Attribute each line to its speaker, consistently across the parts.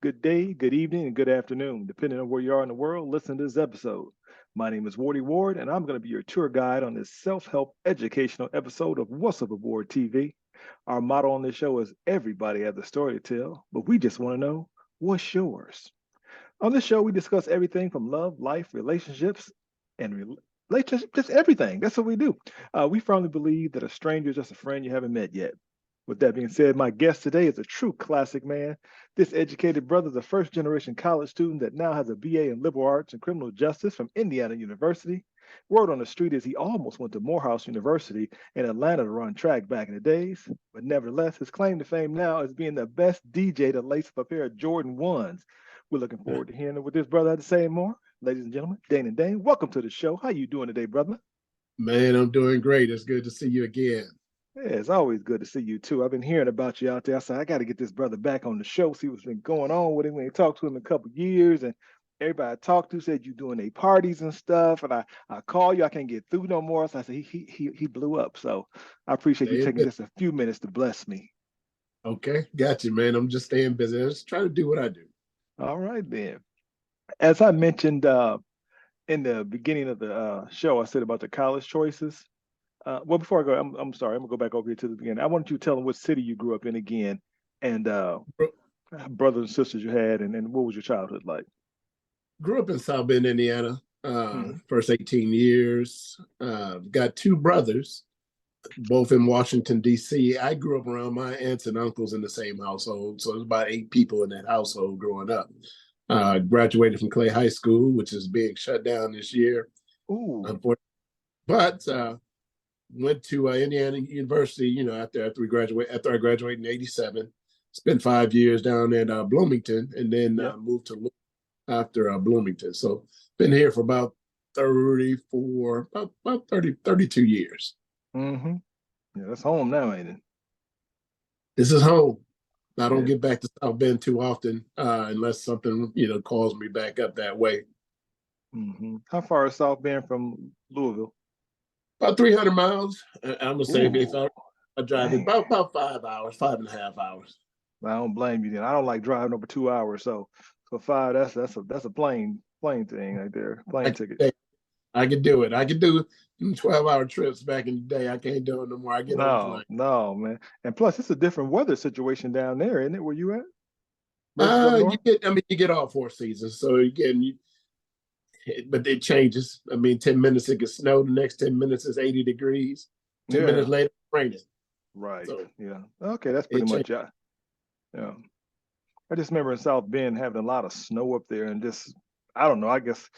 Speaker 1: good day, good evening, and good afternoon, depending on where you are in the world. Listen to this episode. My name is Wardy Ward, and I'm going to be your tour guide on this self help educational episode of What's Up Aboard TV. Our motto on this show is everybody has a story to tell, but we just want to know what's yours. On this show, we discuss everything from love, life, relationships, and relationships, just everything. That's what we do. We firmly believe that a stranger is just a friend you haven't met yet. With that being said, my guest today is a true classic man. This educated brother is a first generation college student that now has a BA in liberal arts and criminal justice from Indiana University. Word on the street is he almost went to Morehouse University in Atlanta to run track back in the days. But nevertheless, his claim to fame now is being the best DJ to lace up a pair of Jordan 1s. We're looking forward to hearing what this brother had to say and more. Ladies and gentlemen, Dane and Dane, welcome to the show. How you doing today, brother?
Speaker 2: Man, I'm doing great. It's good to see you again.
Speaker 1: Yeah, it's always good to see you too. I've been hearing about you out there. I said I got to get this brother back on the show, see what's been going on with him. We ain't talked to him in a couple years, and everybody I talked to said you doing a parties and stuff. And I call you, I can't get through no more. So I said he blew up. So I appreciate you
Speaker 2: Staying
Speaker 1: taking
Speaker 2: busy.
Speaker 1: just a few minutes to bless me.
Speaker 2: Okay, got you, man. I'm just staying busy. I'm just trying to do what I do.
Speaker 1: All right then. As I mentioned in the beginning of the show, I said about the college choices. Well, before I go, I'm sorry. I'm gonna go back over here to the beginning. I wanted you to tell them what city you grew up in again, and brothers and sisters you had, and what was your childhood like?
Speaker 2: Grew up in South Bend, Indiana.
Speaker 1: Hmm.
Speaker 2: First 18 years. Got two brothers, both in Washington, D.C. I grew up around my aunts and uncles in the same household. So there's about 8 people in that household growing up. Graduated from Clay High School, which is being shut down this year,
Speaker 1: Ooh,
Speaker 2: unfortunately. But went to Indiana University, after I graduated in 87. Spent 5 years down at Bloomington, and then
Speaker 1: yep.
Speaker 2: moved to Louisville after Bloomington. So been here for about 34, about 30, 32 years.
Speaker 1: Mm-hmm. Yeah, that's home now, ain't it?
Speaker 2: This is home. I don't
Speaker 1: Yeah.
Speaker 2: get back to South Bend too often unless something, calls me back up that way.
Speaker 1: Mm-hmm. How far is South Bend from Louisville?
Speaker 2: About 300 miles. I'm going to say if
Speaker 1: Ooh,
Speaker 2: I drive it
Speaker 1: dang.
Speaker 2: about 5 hours, 5.5 hours.
Speaker 1: I don't blame you then. I don't like driving over 2 hours, so five. That's a plane thing right there.
Speaker 2: I
Speaker 1: Plane
Speaker 2: can,
Speaker 1: ticket.
Speaker 2: I can do it. I can do 12-hour trips back in the day. I can't do it no more. I get on the
Speaker 1: No,
Speaker 2: plane.
Speaker 1: no, man. And plus, it's a different weather situation down there, isn't it? Where you at versus up north?
Speaker 2: You get all 4 seasons. So again, but it changes. I mean, 10 minutes it can snow. The next 10 minutes is 80 degrees. 10 minutes
Speaker 1: Yeah,
Speaker 2: later, it's raining.
Speaker 1: right.
Speaker 2: So
Speaker 1: Yeah. Okay, that's pretty
Speaker 2: it changes.
Speaker 1: much it. Yeah. I just remember in South Bend having a lot of snow up there, and just I don't know. I guess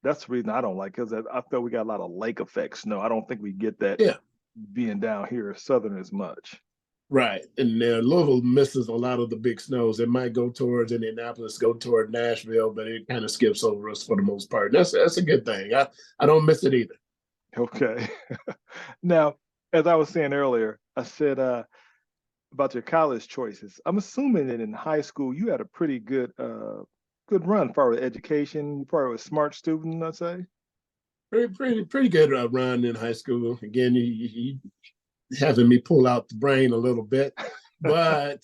Speaker 1: that's the reason I don't like because I feel we got a lot of lake effect snow. I don't think we get that
Speaker 2: Yeah,
Speaker 1: being down here southern as much.
Speaker 2: right. And Louisville misses a lot of the big snows. It might go towards Indianapolis, go toward Nashville, but it kind of skips over us for the most part. That's a good thing. I don't miss it either.
Speaker 1: Okay. Now, as I was saying earlier, I said about your college choices. I'm assuming that in high school you had a pretty good run for education. You probably was a smart student, I'd say.
Speaker 2: Pretty good run in high school. Again, you having me pull out the brain a little bit, but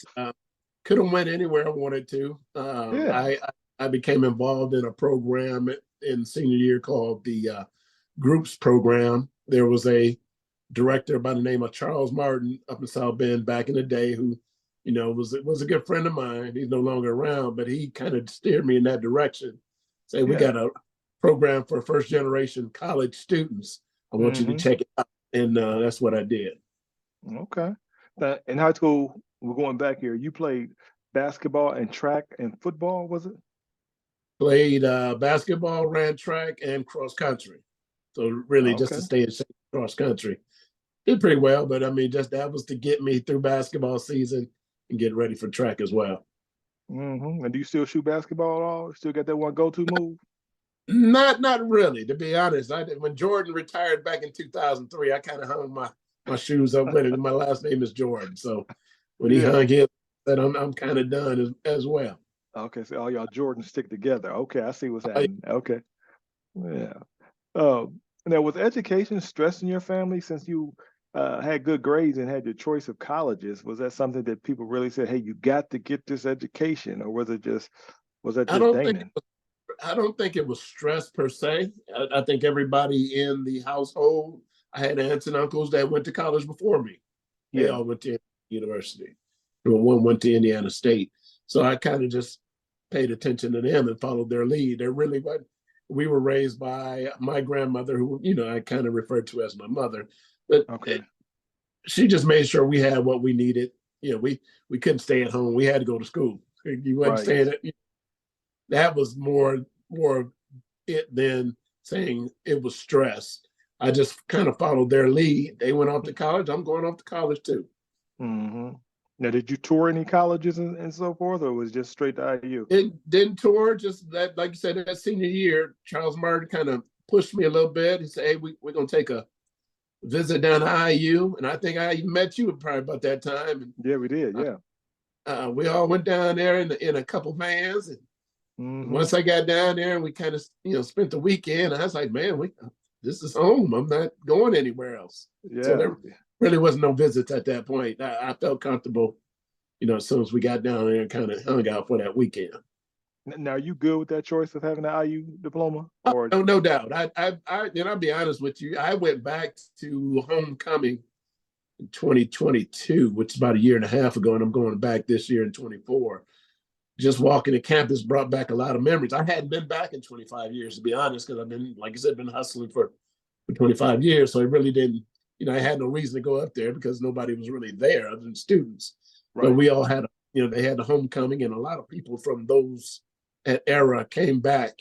Speaker 2: could have went anywhere I wanted to.
Speaker 1: Yeah.
Speaker 2: I became involved in a program in senior year called the Groups Program. There was a director by the name of Charles Martin up in South Bend back in the day who, was a good friend of mine. He's no longer around, but he kind of steered me in that direction. Say, we
Speaker 1: Yeah.
Speaker 2: got a program for first generation college students. I want you to
Speaker 1: Hmm.
Speaker 2: check it out. And that's what I did.
Speaker 1: Okay. In high school, we're going back here. You played basketball and track and football, was it?
Speaker 2: Played basketball, ran track, and cross country. So really, just to
Speaker 1: Okay.
Speaker 2: stay in shape cross country, did pretty well. But I mean, just that was to get me through basketball season and get ready for track as well.
Speaker 1: And do you still shoot basketball at all? Still got that one go-to move?
Speaker 2: Not really, to be honest. When Jordan retired back in 2003, I kind of hung my shoes up with it. My last name is Jordan, so when he
Speaker 1: Yeah.
Speaker 2: hung his, said I'm kind of done as well.
Speaker 1: Okay. So all y'all Jordans stick together. Okay. I see what's
Speaker 2: I,
Speaker 1: happening. Okay. Yeah. Now, was education stressing your family since you had good grades and had your choice of colleges, was that something that people really said, "Hey, you got to get this education," or was that
Speaker 2: I
Speaker 1: just
Speaker 2: don't think
Speaker 1: Danan?
Speaker 2: I don't think it was stress per se. I think everybody in the household, I had aunts and uncles that went to college before me. They
Speaker 1: Yeah.
Speaker 2: all went to university. One went to Indiana State. So I kind of just paid attention to them and followed their lead. There really wasn't. We were raised by my grandmother, who, I kind of referred to as my mother, but
Speaker 1: Okay.
Speaker 2: she just made sure we had what we needed. We couldn't stay at home. We had to go to school. You wasn't
Speaker 1: Right.
Speaker 2: staying at, that was more of it than saying it was stress. I just kind of followed their lead. They went off to college. I'm going off to college too.
Speaker 1: Hmm. Now, did you tour any colleges and so forth, or was it just straight to IU?
Speaker 2: It didn't tour, just that, like you said, that senior year, Charles Martin kind of pushed me a little bit. He said, "Hey, we're gonna take a visit down to IU," and I think I even met you probably about that time.
Speaker 1: Yeah, we did.
Speaker 2: And
Speaker 1: Yeah.
Speaker 2: we all went down there in a couple vans, and
Speaker 1: Hmm.
Speaker 2: once I got down there and we kind of spent the weekend, I was like, "Man, this is home. I'm not going anywhere else." So
Speaker 1: Yeah.
Speaker 2: there really wasn't no visits at that point. I felt comfortable, as soon as we got down there and kind of hung out for that weekend.
Speaker 1: Now, are you good with that choice of having an IU diploma, or
Speaker 2: No, no doubt. And I'll be honest with you. I went back to homecoming in 2022, which is about a year and a half ago, and I'm going back this year in 24. Just walking the campus brought back a lot of memories. I hadn't been back in 25 years, to be honest, because I've been, like I said, been hustling for 25 years. So I really didn't, I had no reason to go up there because nobody was really there other than students. But
Speaker 1: right?
Speaker 2: we all had, they had the homecoming, and a lot of people from those era came back.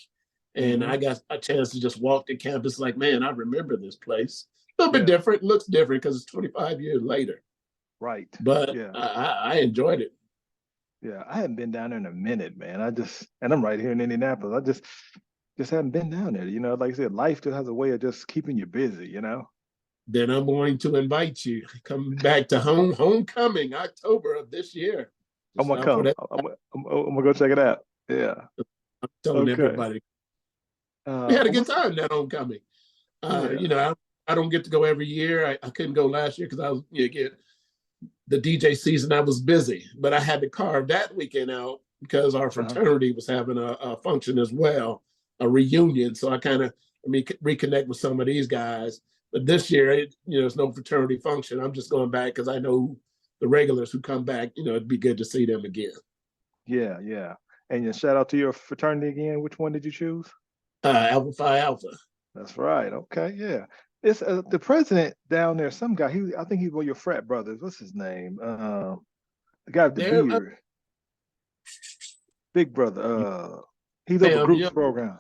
Speaker 2: And
Speaker 1: Hmm.
Speaker 2: I got a chance to just walk the campus like, man, I remember this place. A little bit
Speaker 1: Yeah.
Speaker 2: different, looks different because it's 25 years later.
Speaker 1: Right.
Speaker 2: But
Speaker 1: Yeah.
Speaker 2: I enjoyed it.
Speaker 1: Yeah. I haven't been down there in a minute, man. And I'm right here in Indianapolis. I just haven't been down there. Like I said, life just has a way of just keeping you busy.
Speaker 2: Then I'm going to invite you. Come back to homecoming, October of this year.
Speaker 1: I'm
Speaker 2: Just
Speaker 1: gonna
Speaker 2: out for
Speaker 1: come.
Speaker 2: that.
Speaker 1: I'm gonna go check it out. Yeah.
Speaker 2: I'm telling
Speaker 1: Okay.
Speaker 2: everybody. We had a good
Speaker 1: What's
Speaker 2: time that homecoming.
Speaker 1: Yeah.
Speaker 2: I don't get to go every year. I couldn't go last year because I was, get the DJ season. I was busy, but I had to carve that weekend out because our
Speaker 1: Uh-huh.
Speaker 2: fraternity was having a function as well, a reunion. So reconnect with some of these guys. But this year, it's no fraternity function. I'm just going back because I know the regulars who come back. It'd be good to see them again.
Speaker 1: Yeah. Yeah. And shout out to your fraternity again. Which one did you choose?
Speaker 2: Alpha Phi Alpha.
Speaker 1: That's right. Okay. Yeah. It's the president down there. Some guy. I think he's one of your frat brothers. What's his name? The guy with the
Speaker 2: There,
Speaker 1: beard. Big brother. He's over
Speaker 2: Sam
Speaker 1: groups
Speaker 2: Young.
Speaker 1: program.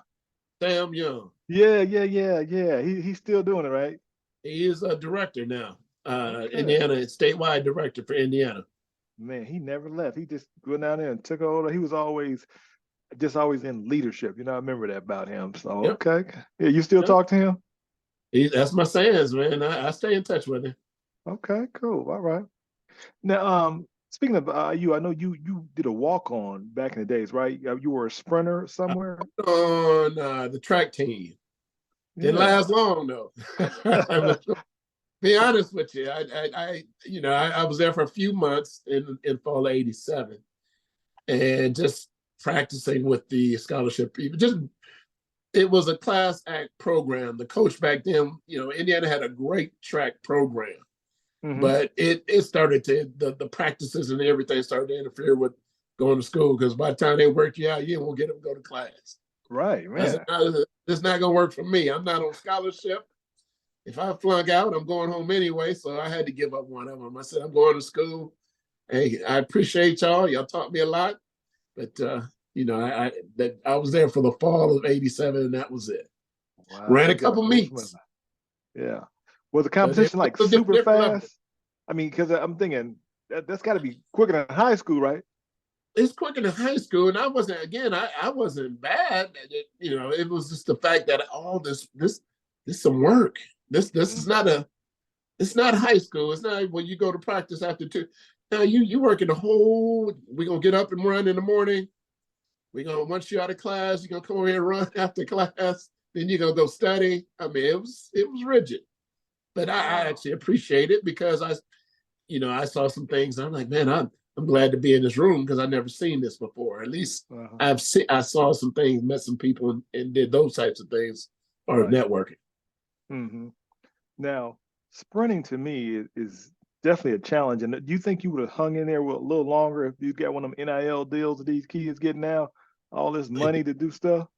Speaker 2: Sam Young.
Speaker 1: Yeah. Yeah. Yeah. Yeah. He's still doing it, right?
Speaker 2: He is a director now.
Speaker 1: Okay.
Speaker 2: Indiana statewide director for Indiana.
Speaker 1: Man, he never left. He just went down there and took over. He was always in leadership. I remember that about him. So
Speaker 2: Yep.
Speaker 1: okay. Yeah, you still
Speaker 2: Yep.
Speaker 1: talk to him?
Speaker 2: That's my sayings, man. I stay in touch with him.
Speaker 1: Okay, cool. All right. Now, speaking of you, I know you did a walk on back in the days, right? You were a sprinter somewhere.
Speaker 2: On the track team. Didn't
Speaker 1: Yeah.
Speaker 2: last long though. Be honest with you, I was there for a few months in fall '87, and just practicing with the scholarship people. Just it was a class act program. The coach back then, Indiana had a great track program,
Speaker 1: Hmm.
Speaker 2: but it started to the practices and everything started to interfere with going to school because by the time they work you out, you won't get them to go to class.
Speaker 1: Right,
Speaker 2: I said,
Speaker 1: man.
Speaker 2: no, this is not gonna work for me. I'm not on scholarship. If I flunk out, I'm going home anyway. So I had to give up one of them. I said, I'm going to school. Hey, I appreciate y'all. Y'all taught me a lot. But I was there for the fall of '87, and that was it.
Speaker 1: Wow,
Speaker 2: Ran
Speaker 1: so
Speaker 2: a
Speaker 1: you got a
Speaker 2: couple
Speaker 1: full
Speaker 2: meets,
Speaker 1: semester. Yeah. Was the
Speaker 2: but it
Speaker 1: competition like
Speaker 2: was a
Speaker 1: super
Speaker 2: different level.
Speaker 1: fast? I mean, because I'm thinking that's got to be quicker than high school, right?
Speaker 2: It's quicker than high school, and I wasn't. Again, I wasn't bad. It was just the fact that all this some work. This is not
Speaker 1: Hmm.
Speaker 2: a. It's not high school. It's not when you go to practice after two. Now you working the whole. We're gonna get up and run in the morning. We're gonna once you're out of class, you're gonna come over here and run after class. Then you're gonna go study. I mean, it was rigid. But I
Speaker 1: Wow.
Speaker 2: actually appreciate it because I saw some things. And I'm like, man, I'm glad to be in this room because I've never seen this before. At least
Speaker 1: Uh-huh.
Speaker 2: I saw some things, met some people, and did those types of things or
Speaker 1: Right.
Speaker 2: networking.
Speaker 1: Hmm. Now, sprinting to me is definitely a challenge. And do you think you would have hung in there a little longer if you got one of them NIL deals that these kids getting now? All this money to do stuff?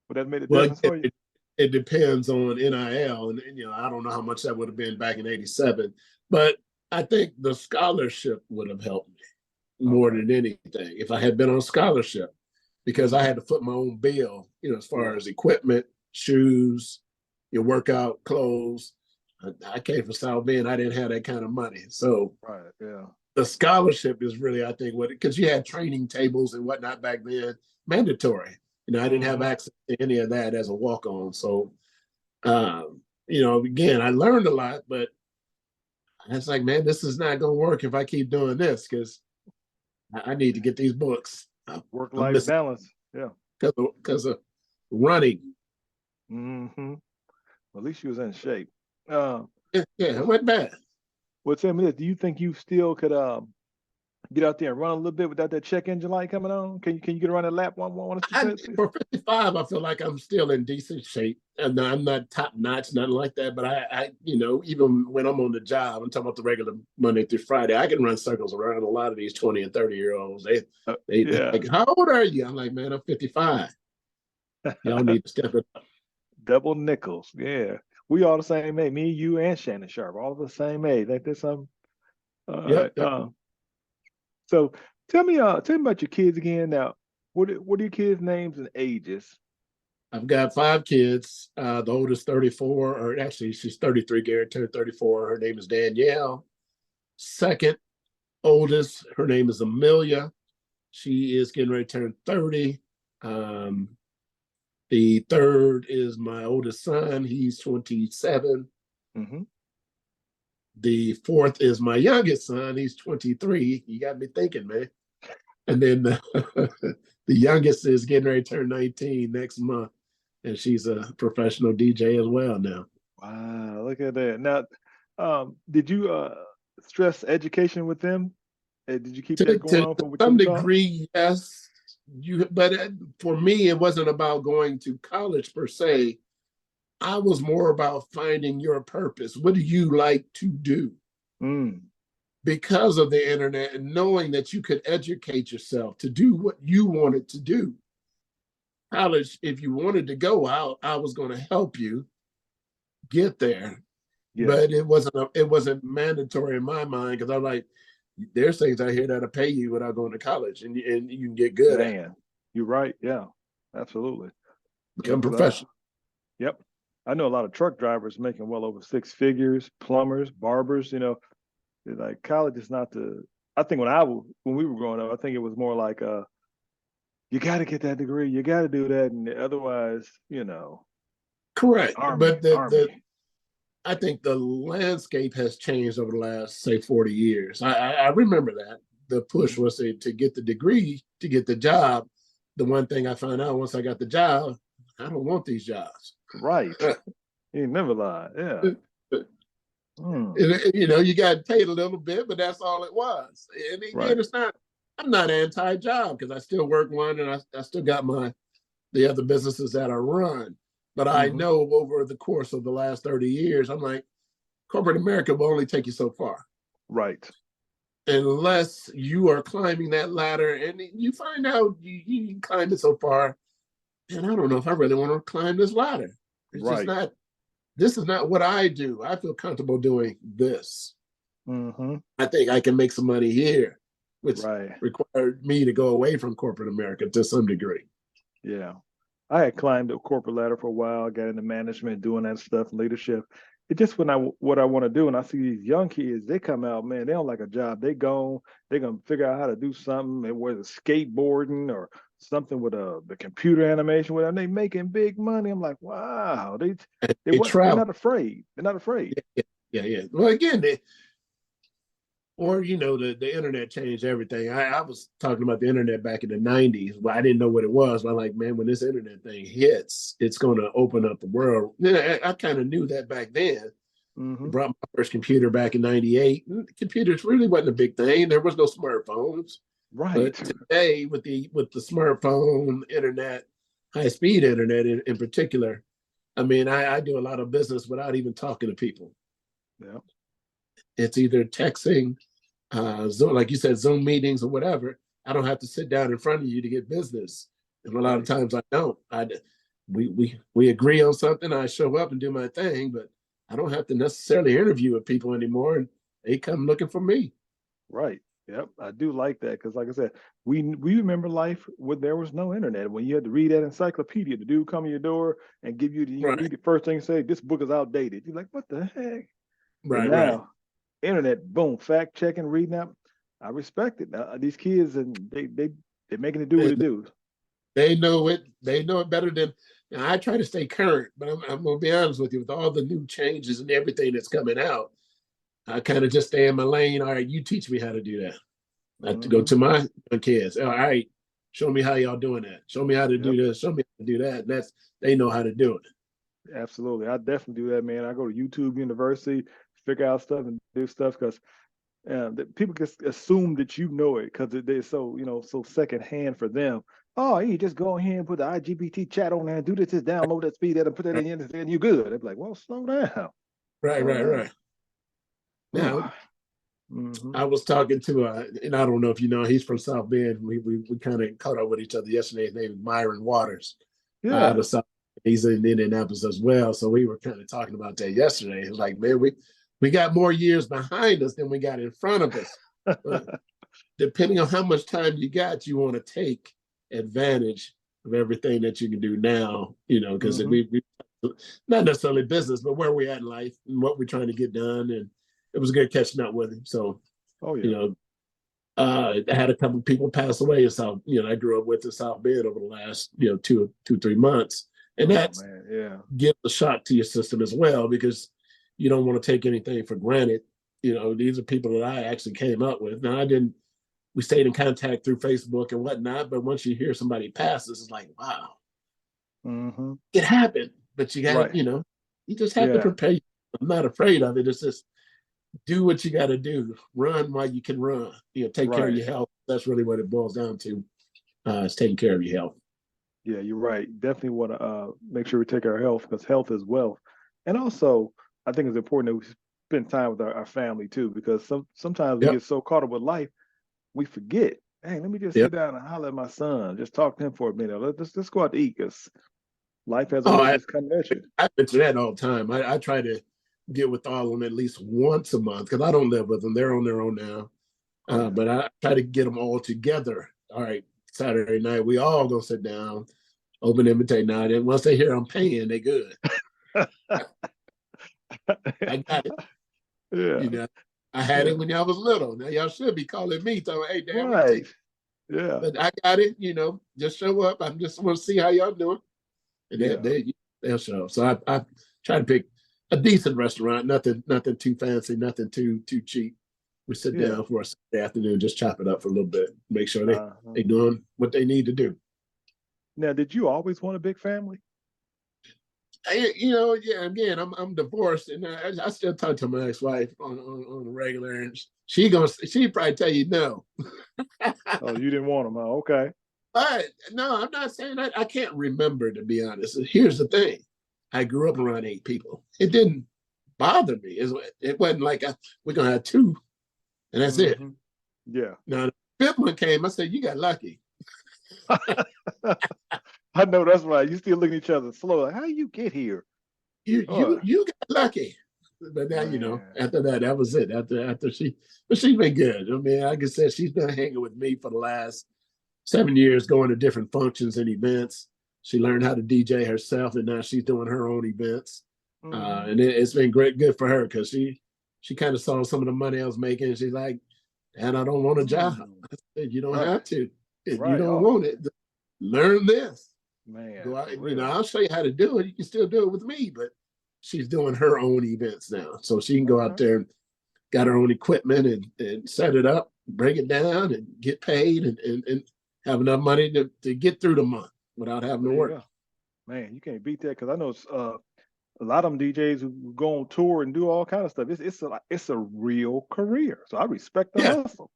Speaker 1: Would that have made a
Speaker 2: Well,
Speaker 1: difference for you?
Speaker 2: it depends on NIL, and I don't know how much that would have been back in '87, but I think the scholarship would have helped me more
Speaker 1: Okay.
Speaker 2: than anything if I had been on scholarship because I
Speaker 1: Hmm.
Speaker 2: had to foot my own bill, as far
Speaker 1: Yeah.
Speaker 2: as equipment, shoes, your workout clothes. I came from South Bend. I didn't have that kind of money. So
Speaker 1: Right. Yeah.
Speaker 2: the scholarship is really, I think, what, because you had training tables and whatnot back then, mandatory. I didn't have
Speaker 1: Hmm.
Speaker 2: access to any of that as a walk on. So, again, I learned a lot, but I was like, man, this is not going to work if I keep doing this because I need to get these books. I'm
Speaker 1: Work-life
Speaker 2: missing
Speaker 1: balance. Yeah.
Speaker 2: because of running.
Speaker 1: Hmm. At least you was in shape. Uh,
Speaker 2: Yeah, it
Speaker 1: well,
Speaker 2: went bad.
Speaker 1: tell me this. Do you think you still could get out there and run a little bit without that check engine light coming on? Can you get around that lap one or two please?
Speaker 2: For 55, I feel like I'm still in decent shape. And I'm not top notch, nothing like that. But even when I'm on the job, I'm talking about the regular Monday through Friday, I can run circles around a lot of these 20 and 30-year-olds. They
Speaker 1: Yeah.
Speaker 2: like, how old are you? I'm like, man, I'm 55. Y'all need to step it up.
Speaker 1: Double nickels. Yeah. We all the same age. Me, you, and Shannon Sharp, all the same age. Ain't this something? All
Speaker 2: Yep,
Speaker 1: right.
Speaker 2: yep.
Speaker 1: So tell me about your kids again. Now, what are your kids' names and ages?
Speaker 2: I've got 5 kids. The oldest 34, or actually she's 33, Garrett turned 34. Her name is Danielle. Second oldest, her name is Amelia. She is getting ready to turn 30. Um, the third is my oldest son. He's 27.
Speaker 1: Hmm.
Speaker 2: The fourth is my youngest son. He's 23. You got me thinking, man. And then the youngest is getting ready to turn 19 next month. And she's a professional DJ as well now.
Speaker 1: Wow, look at that. Now, did you stress education with them? Did you keep that going
Speaker 2: To
Speaker 1: on from what you
Speaker 2: some
Speaker 1: were taught?
Speaker 2: degree, yes. But for me, it wasn't about going to college per se. I was more about finding your purpose. What do you like to do?
Speaker 1: Mm,
Speaker 2: Because of the internet and knowing that you could educate yourself to do what you wanted to do. College, if you wanted to go out, I was going to help you get there,
Speaker 1: yeah,
Speaker 2: but it wasn't mandatory in my mind because I'm like, there's things out here that'll pay you without going to college, and you can get good at,
Speaker 1: man, you're right. Yeah, absolutely. Yeah,
Speaker 2: become
Speaker 1: because
Speaker 2: professional.
Speaker 1: yep, I know a lot of truck drivers making well over six figures, plumbers, barbers. Like college is not the. I think when we were growing up, I think it was more like you got to get that degree, you got to do that, and otherwise,
Speaker 2: Correct,
Speaker 1: army,
Speaker 2: but the
Speaker 1: army.
Speaker 2: I think the landscape has changed over the last, say, 40 years. I remember that. The push
Speaker 1: Mhm.
Speaker 2: was to get the degree, to get the job. The one thing I found out once I got the job, I don't want these jobs.
Speaker 1: Right. You never lie. Yeah. Mm,
Speaker 2: You got paid a little bit, but that's all it was. And
Speaker 1: right.
Speaker 2: again, I'm not anti-job because I still work one and I still got the other businesses that I run. But I
Speaker 1: Hmm.
Speaker 2: know over the course of the last 30 years, I'm like, corporate America will only take you so far
Speaker 1: Right.
Speaker 2: unless you are climbing that ladder and you find out you can climb it so far. And I don't know if I really want to climb this ladder. It's just
Speaker 1: Right.
Speaker 2: not, this is not what I do. I feel comfortable doing this.
Speaker 1: Hmm.
Speaker 2: I think I can make some money here, which
Speaker 1: Right.
Speaker 2: required me to go away from corporate America to some degree.
Speaker 1: Yeah. I had climbed the corporate ladder for a while, got into management, doing that stuff, leadership. It's just what I want to do. And I see these young kids, they come out, man, they don't like a job. They're gonna figure out how to do something, whether it's skateboarding or something with the computer animation, whatever. And they making big money. I'm like, wow,
Speaker 2: They
Speaker 1: they're
Speaker 2: travel.
Speaker 1: not afraid. They're not afraid.
Speaker 2: Yeah. Well, again, or the internet changed everything. I was talking about the internet back in the '90s, but I didn't know what it was. But I'm like, man, when this internet thing hits, it's going to open up the world. Yeah, I kind of knew that back then,
Speaker 1: Mm-hmm.
Speaker 2: Brought my first computer back in '98. Computers really wasn't a big thing. There was no smartphones. But
Speaker 1: Right.
Speaker 2: today, with the smartphone, internet, high speed internet in particular, I mean, I do a lot of business without even talking to people.
Speaker 1: Yeah.
Speaker 2: It's either texting, Zoom, like you said, Zoom meetings or whatever. I don't have to sit down in front of you to get business, and a lot of
Speaker 1: Right.
Speaker 2: times I don't. We agree on something. I show up and do my thing, but I don't have to necessarily interview with people anymore, and they come looking for me.
Speaker 1: Right. Yep. I do like that because, like I said, we remember life when there was no internet. When you had to read that encyclopedia, the dude come to your door and give you you
Speaker 2: Right,
Speaker 1: read the first thing and say, "This book is outdated." You're like, "What the heck?" But
Speaker 2: right, right.
Speaker 1: now, internet, boom, fact checking, reading up. I respect it. Now, these kids and they're making it do what
Speaker 2: And
Speaker 1: it do.
Speaker 2: they know it. They know it better than. Now, I try to stay current, but I'm going to be honest with you. With all the new changes and everything that's coming out, I kind of just stay in my lane. All right, you teach me how to do that. I have to go
Speaker 1: Mm-hmm.
Speaker 2: to my kids. All right, show me how y'all doing that. Show me how to do
Speaker 1: Yep.
Speaker 2: this. Show me how to do that. And that's they know how to do it.
Speaker 1: Absolutely. I definitely do that, man. I go to YouTube University, figure out stuff and do stuff because people just assume that you know it because they're so so secondhand for them. Oh, you just go ahead and put the IGBT chat on there and do this, just download that speed and put that in and you're good. They're like, well, slow down,
Speaker 2: Right,
Speaker 1: slow
Speaker 2: right,
Speaker 1: down.
Speaker 2: right. Now,
Speaker 1: Mm-hmm.
Speaker 2: I was talking to, and I don't know if you know, he's from South Bend. We kind of caught up with each other yesterday. His name is Myron Waters, out
Speaker 1: Yeah.
Speaker 2: of South. He's in Indianapolis as well. So we were kind of talking about that yesterday. It's like, man, we got more years behind us than we got in front of us. But depending on how much time you got, you want to take advantage of everything that you can do now. Because
Speaker 1: Mm-hmm.
Speaker 2: we not necessarily business, but where we're at in life and what we're trying to get done. And it was good catching up with him. So
Speaker 1: Oh
Speaker 2: you
Speaker 1: yeah.
Speaker 2: know, I had a couple of people pass away in South. I grew up with in South Bend over the last 2, 3 months, and
Speaker 1: Oh
Speaker 2: that's
Speaker 1: man. Yeah.
Speaker 2: gives a shock to your system as well because you don't want to take anything for granted. These are people that I actually came up with. Now I didn't. We stayed in contact through Facebook and whatnot, but once you hear somebody passes, it's like, wow,
Speaker 1: Mm-hmm.
Speaker 2: it happened. But you got to,
Speaker 1: Right.
Speaker 2: you just have to
Speaker 1: Yeah.
Speaker 2: prepare. I'm not afraid of it. It's just do what you got to do. Run while you can run. Take care of
Speaker 1: Right.
Speaker 2: your health. That's really what it boils down to. Is taking care of your health.
Speaker 1: Yeah, you're right. Definitely want to make sure we take our health because health is wealth. And also, I think it's important that we spend time with our family too, because sometimes we
Speaker 2: Yep.
Speaker 1: get so caught up with life, we forget. Hey, let me just
Speaker 2: Yep.
Speaker 1: sit down and holler at my son. Just talk to him for a minute. Let's go out to eat because life has a
Speaker 2: Oh,
Speaker 1: way of just coming at you.
Speaker 2: I mention that all the time. I try to get with all of them at least once a month because I don't live with them. They're on their own now.
Speaker 1: Oh yeah.
Speaker 2: But I try to get them all together. All right, Saturday night, we all gonna sit down, open invitation night, and once they hear I'm paying, they good. I got it.
Speaker 1: Yeah.
Speaker 2: You know, I had it
Speaker 1: Yeah.
Speaker 2: when y'all was little. Now y'all should be calling me, telling, "Hey, Dad, we
Speaker 1: Right.
Speaker 2: take."
Speaker 1: Yeah.
Speaker 2: But I got it. Just show up. I just want to see how y'all doing, and
Speaker 1: Yeah.
Speaker 2: they'll show up. So I try to pick a decent restaurant, nothing too fancy, nothing too cheap. We sit
Speaker 1: Yeah.
Speaker 2: down for a Saturday afternoon, just chop it up for a little bit, make sure
Speaker 1: Uh-huh.
Speaker 2: they doing what they need to do.
Speaker 1: Now, did you always want a big family?
Speaker 2: Yeah. Again, I'm divorced, and I still talk to my ex-wife on a regular, and she probably tell you no.
Speaker 1: Oh, you didn't want them, huh? Okay.
Speaker 2: But no, I'm not saying that. I can't remember, to be honest. Here's the thing: I grew up around 8 people. It didn't bother me. It wasn't like we're gonna have two, and that's it.
Speaker 1: Mm-hmm. Yeah.
Speaker 2: Now the fifth one came. I said, "You got lucky.
Speaker 1: I know that's right. You still looking at each other slow. Like, how you get here?
Speaker 2: You
Speaker 1: Oh,
Speaker 2: you you got lucky." But now
Speaker 1: man.
Speaker 2: after that was it. After but she's been good. I mean, like I said, she's been hanging with me for the last 7 years, going to different functions and events. She learned how to DJ herself, and now she's doing her own events.
Speaker 1: Mm-hmm.
Speaker 2: And it's been good for her because she kind of saw some of the money I was making, and she's like, "And I don't want a job."
Speaker 1: Mm.
Speaker 2: I said, "You don't
Speaker 1: Right.
Speaker 2: have to. If you
Speaker 1: Right.
Speaker 2: don't
Speaker 1: Oh,
Speaker 2: want it, learn this.
Speaker 1: man,
Speaker 2: Go out.
Speaker 1: for real.
Speaker 2: I'll show you how to do it. You can still do it with me." But she's doing her own events now, so she can go out
Speaker 1: Okay.
Speaker 2: there and got her own equipment and set it up, break it down, and get paid and have enough money to get through the month without having to
Speaker 1: There you
Speaker 2: work.
Speaker 1: go. Man, you can't beat that because I know a lot of them DJs who go on tour and do all kind of stuff. It's a real career. So I respect the
Speaker 2: Yeah.
Speaker 1: hustle.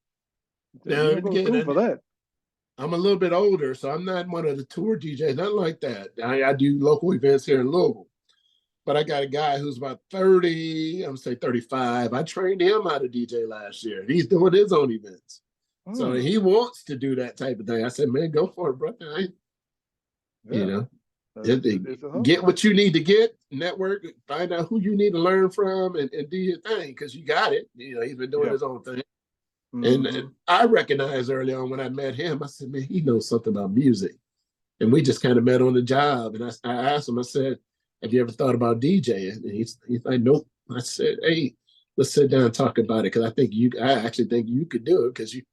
Speaker 1: You
Speaker 2: Now
Speaker 1: don't go to
Speaker 2: again,
Speaker 1: school for that.
Speaker 2: I'm a little bit older, so I'm not one of the tour DJs, nothing like that. I do local events here in Louisville, but I got a guy who's about 30, I'm gonna say 35. I trained him how to DJ last year. He's doing his own events. So
Speaker 1: Mm,
Speaker 2: he wants to do that type of thing. I said, man, go for it, brother. You
Speaker 1: yeah,
Speaker 2: know,
Speaker 1: it's a
Speaker 2: get
Speaker 1: hustle.
Speaker 2: what you need to get, network, find out who you need to learn from, and do your thing because you got it. He's been doing
Speaker 1: Yeah.
Speaker 2: his own thing. And
Speaker 1: Hmm.
Speaker 2: I recognized early on when I met him, I said, man, he knows something about music. And we just kind of met on the job. And I asked him, I said, have you ever thought about DJing? And he's like, nope. I said, hey, let's sit down and talk about it. Cause I actually think you could do it because you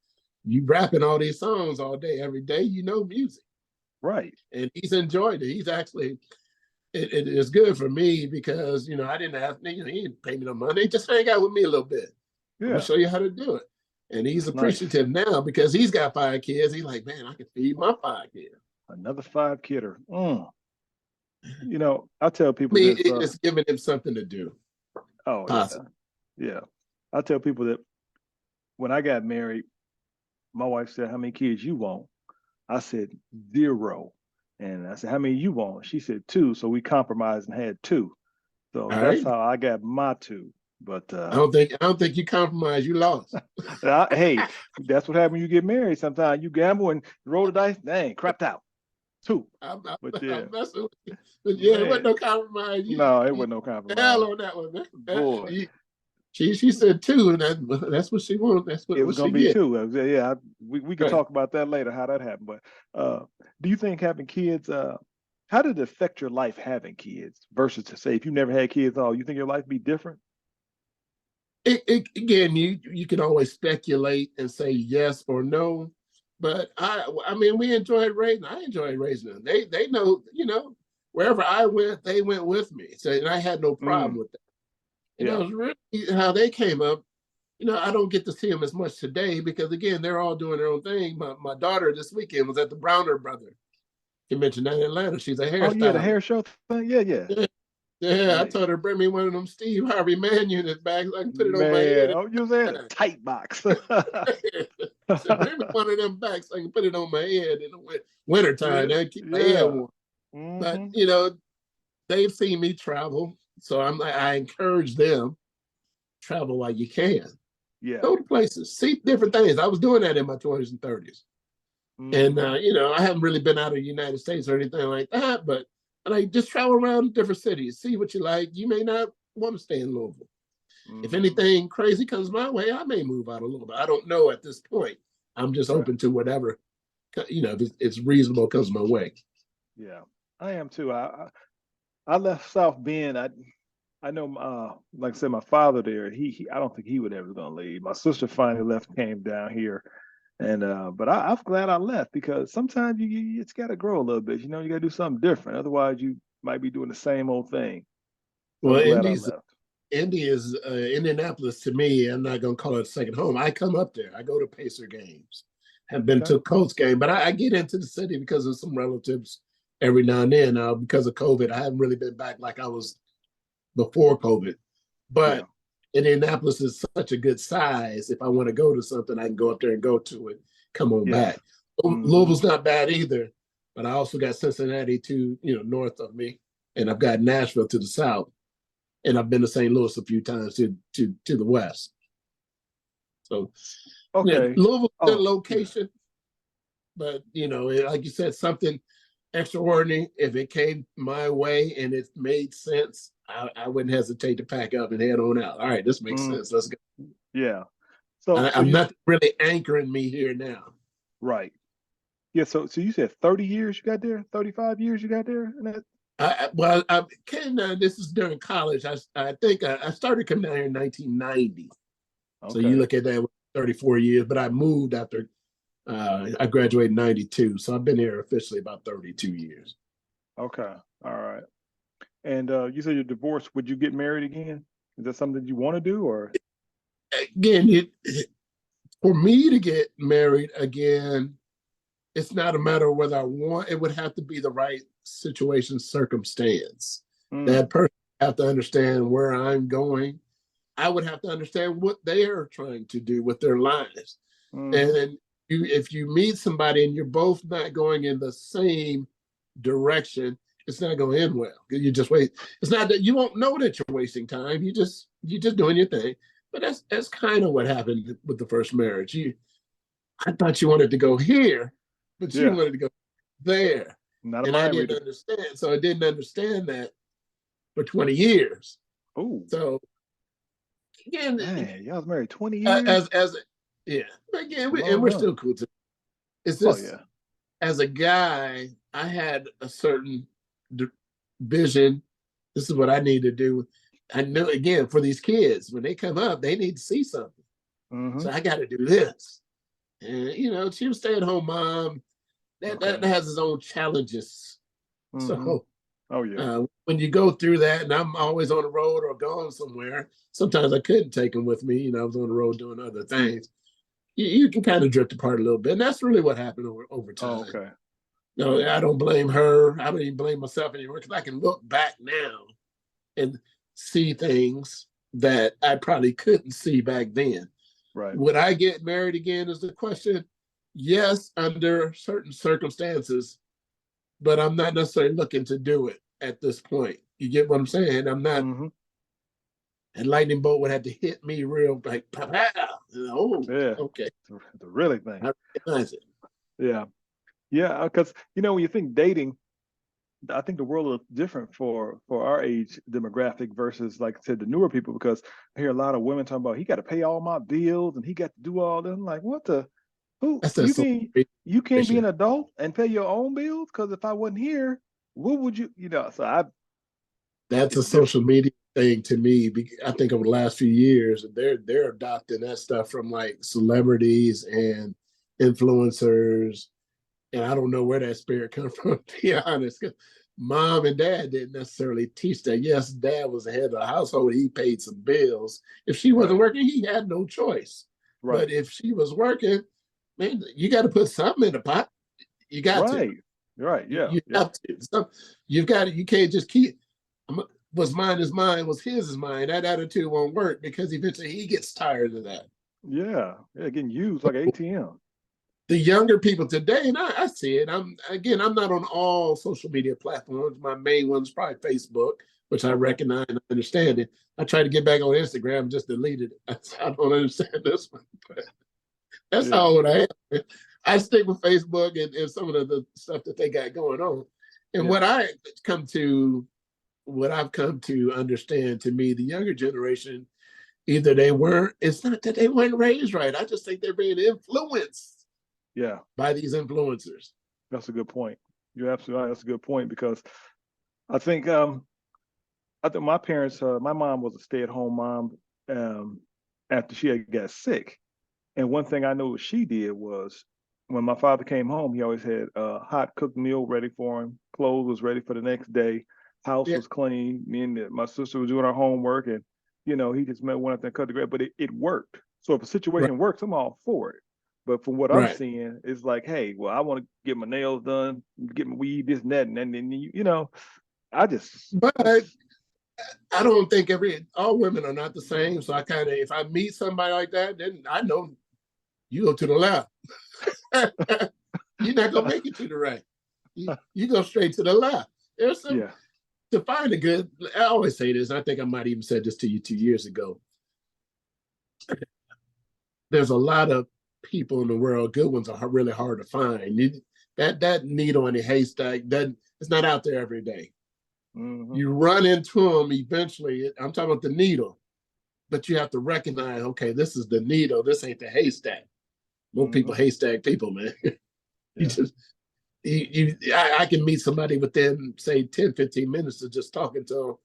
Speaker 2: rapping all these songs all day, every day, music.
Speaker 1: Right.
Speaker 2: And he's enjoyed it. He's actually, it is good for me because, I didn't have, he didn't pay me no money. He just hang out with me a little bit. I'm gonna
Speaker 1: Yeah.
Speaker 2: show you how to do it. And he's
Speaker 1: That's nice.
Speaker 2: appreciative now because he's got 5 kids. He's like, man, I can feed my 5 kids.
Speaker 1: Another five kidder. I tell
Speaker 2: I
Speaker 1: people
Speaker 2: mean,
Speaker 1: this.
Speaker 2: it's giving him something to do.
Speaker 1: Oh yeah,
Speaker 2: Possible.
Speaker 1: yeah. I tell people that when I got married, my wife said, "How many kids you want?" I said 0, and I said, "How many you want?" She said 2. So we compromised and had 2. So
Speaker 2: All
Speaker 1: that's
Speaker 2: right.
Speaker 1: how I got my 2. But
Speaker 2: I don't think you compromised. You lost.
Speaker 1: hey, that's what happens when you get married. Sometimes you gamble and roll the dice. Dang, crapped out 2.
Speaker 2: I'm, I'm,
Speaker 1: But yeah,
Speaker 2: I'm messing with you. But yeah, it wasn't
Speaker 1: man,
Speaker 2: no compromise.
Speaker 1: no, it
Speaker 2: You
Speaker 1: wasn't no
Speaker 2: hell
Speaker 1: compromise.
Speaker 2: on that one, man.
Speaker 1: Boy,
Speaker 2: She said 2, and that's what she wanted. That's
Speaker 1: it
Speaker 2: what
Speaker 1: was gonna
Speaker 2: she
Speaker 1: be
Speaker 2: get.
Speaker 1: 2. Yeah, we could
Speaker 2: Right.
Speaker 1: talk about that later, how that happened. But do you think having kids, how did it affect your life having kids versus to say if you never had kids at all, you think your life would be different?
Speaker 2: Again, you can always speculate and say yes or no, but I mean, we enjoyed raising. I enjoyed raising them. They know, wherever I went, they went with me. So and I had no problem
Speaker 1: Mm,
Speaker 2: with that.
Speaker 1: yeah.
Speaker 2: It's really how they came up. I don't get to see them as much today because again, they're all doing their own thing. My daughter this weekend was at the Browner Brother convention down in Atlanta. She's a
Speaker 1: Oh yeah, the
Speaker 2: hairstylist.
Speaker 1: hair show thing. Yeah, yeah.
Speaker 2: Yeah, yeah. I
Speaker 1: Nice.
Speaker 2: told her bring me one of them Steve Harvey man unit bags. So I can put it on my
Speaker 1: Man,
Speaker 2: head.
Speaker 1: oh, you said a tight box.
Speaker 2: I said, bring me one of them back so I can put it on my head in the winter time
Speaker 1: Yeah,
Speaker 2: and keep my head
Speaker 1: yeah.
Speaker 2: warm. But
Speaker 1: Hmm.
Speaker 2: they've seen me travel, so I encourage them travel while you can.
Speaker 1: Yeah.
Speaker 2: Go to places, see different things. I was doing that in my 20s and 30s, and
Speaker 1: Hmm.
Speaker 2: I haven't really been out of the United States or anything like that. But like just travel around different cities, see what you like. You may not want to stay in Louisville. If
Speaker 1: Hmm.
Speaker 2: anything crazy comes my way, I may move out a little bit. I don't know at this point. I'm just
Speaker 1: Right.
Speaker 2: open to whatever, if it's reasonable comes my way.
Speaker 1: Yeah. I am too. I left South Bend. I know, like I said, my father there. I don't think he would ever gonna leave. My sister finally left, came down here, and but I'm glad I left because sometimes you it's got to grow a little bit. You got to do something different. Otherwise, you might be doing the same old thing. So
Speaker 2: Well,
Speaker 1: I'm glad I left.
Speaker 2: Indy is Indianapolis to me. I'm not going to call it a second home. I come up there. I go to Pacer games. Have been
Speaker 1: Okay.
Speaker 2: to Colts game, but I get into the city because of some relatives every now and then. Because of COVID, I haven't really been back like I was before COVID.
Speaker 1: Yeah.
Speaker 2: But Indianapolis is such a good size. If I want to go to something, I can go up there and go to it. Come on
Speaker 1: Yes.
Speaker 2: back.
Speaker 1: Hmm.
Speaker 2: Louisville's not bad either, but I also got Cincinnati to north of me, and I've got Nashville to the south, and I've been to St. Louis a few times to the west. So
Speaker 1: Okay.
Speaker 2: Louisville's a good
Speaker 1: Oh, yeah.
Speaker 2: location, but like you said, something extraordinary. If it came my way and it made sense, I wouldn't hesitate to pack up and head on out. All right, this makes
Speaker 1: Mm,
Speaker 2: sense. Let's go.
Speaker 1: yeah. So
Speaker 2: I'm
Speaker 1: you
Speaker 2: not really anchoring me here now.
Speaker 1: right. Yeah. So you said 30 years you got there, 35 years you got there, and that.
Speaker 2: Well, I came down. This is during college. I think I started coming down here in 1990. So you
Speaker 1: Okay.
Speaker 2: look at that, 34 years. But I moved after I graduated in 92. So I've been here officially about 32 years.
Speaker 1: Okay. All right. And you said you're divorced. Would you get married again? Is that something you want to do, or?
Speaker 2: Again, for me to get married again, it's not a matter of whether I want. It would have to be the right situation, circumstance. That
Speaker 1: Mm,
Speaker 2: person have to understand where I'm going. I would have to understand what they are trying to do with their lives. And then if you meet somebody and you're both not going in the same direction, it's not going to end well. You just wait. It's not that you won't know that you're wasting time. You're just doing your thing. But that's kind of what happened with the first marriage. I thought you wanted to go here, but you wanted to go there.
Speaker 1: Not a
Speaker 2: And I
Speaker 1: mind
Speaker 2: didn't
Speaker 1: reader.
Speaker 2: understand. So I didn't understand that for 20 years.
Speaker 1: Oh,
Speaker 2: So again,
Speaker 1: man, y'all was married 20 years?
Speaker 2: as yeah, again,
Speaker 1: Long
Speaker 2: we're
Speaker 1: run.
Speaker 2: still cool. It's
Speaker 1: Oh,
Speaker 2: just
Speaker 1: yeah.
Speaker 2: as a guy, I had a certain vision. This is what I need to do. I know, again, for these kids, when they come up, they need to see something. So I got to do this. And, she was stay-at-home mom. That has its own challenges. So
Speaker 1: oh, yeah.
Speaker 2: when you go through that, and I'm always on the road or gone somewhere, sometimes I couldn't take them with me. I was on the road doing other things. You can kind of drift apart a little bit. And that's really what happened over time.
Speaker 1: Oh, okay.
Speaker 2: No, I don't blame her. I don't even blame myself anymore because I can look back now and see things that I probably couldn't see back then.
Speaker 1: Right.
Speaker 2: Would I get married again is the question. Yes, under certain circumstances, but I'm not necessarily looking to do it at this point. You get what I'm saying? I'm not. And lightning bolt would have to hit me real like, oh,
Speaker 1: yeah.
Speaker 2: Okay.
Speaker 1: The really thing.
Speaker 2: I recognize it.
Speaker 1: Yeah. Yeah, because when you think dating, I think the world is different for our age demographic versus, like I said, the newer people, because I hear a lot of women talking about he got to pay all my bills and he got to do all that. I'm like, what the who you can't be an adult and pay your own bills? Because if I wasn't here, what would you so
Speaker 2: that's a social media thing to me. I think over the last few years, they're adopting that stuff from like celebrities and influencers, and I don't know where that spirit comes from, to be honest. Mom and dad didn't necessarily teach that. Yes, dad was the head of the household. He paid some bills. If she wasn't working, he had no choice. Right. But if she was working, man, you got to put something in the pot. You got to.
Speaker 1: Right. Yeah.
Speaker 2: You have to. So you've got to. You can't just keep. What's mine is mine. What's his is mine. That attitude won't work because eventually he gets tired of that.
Speaker 1: Yeah. Getting used like an ATM.
Speaker 2: The younger people today, and I see it. I'm not on all social media platforms. My main one's probably Facebook, which I recognize and understand it. I tried to get back on Instagram, just deleted it. I don't understand this one. But that's how old I am. I stick with Facebook and some of the stuff that they got going on. And what I've come to understand, to me, the younger generation, either it's not that they weren't raised right. I just think they're being influenced by these influencers.
Speaker 1: That's a good point. You're absolutely right. That's a good point, because I think my parents, my mom was a stay-at-home mom after she had got sick. And one thing I know she did was, when my father came home, he always had a hot cooked meal ready for him. Clothes was ready for the next day. House was clean. Me and my sister was doing our homework, and he just went up there and cut the grass. But it worked. So if a situation works, I'm all for it. But from what I'm seeing, it's like, hey, well, I want to get my nails done, get my weed, this and that, and then I just.
Speaker 2: But I don't think all women are not the same. So I kind of, if I meet somebody like that, then I know you go to the left. You're not gonna make it to the right. You go straight to the left. There's some to find a good. I always say this. I think I might even said this to you 2 years ago. There's a lot of people in the world. Good ones are really hard to find. That needle in a haystack, it's not out there every day. You run into them eventually. I'm talking about the needle, but you have to recognize, okay, this is the needle. This ain't the haystack. Most people haystack people, man. I can meet somebody within, say, 10, 15 minutes of just talking to them,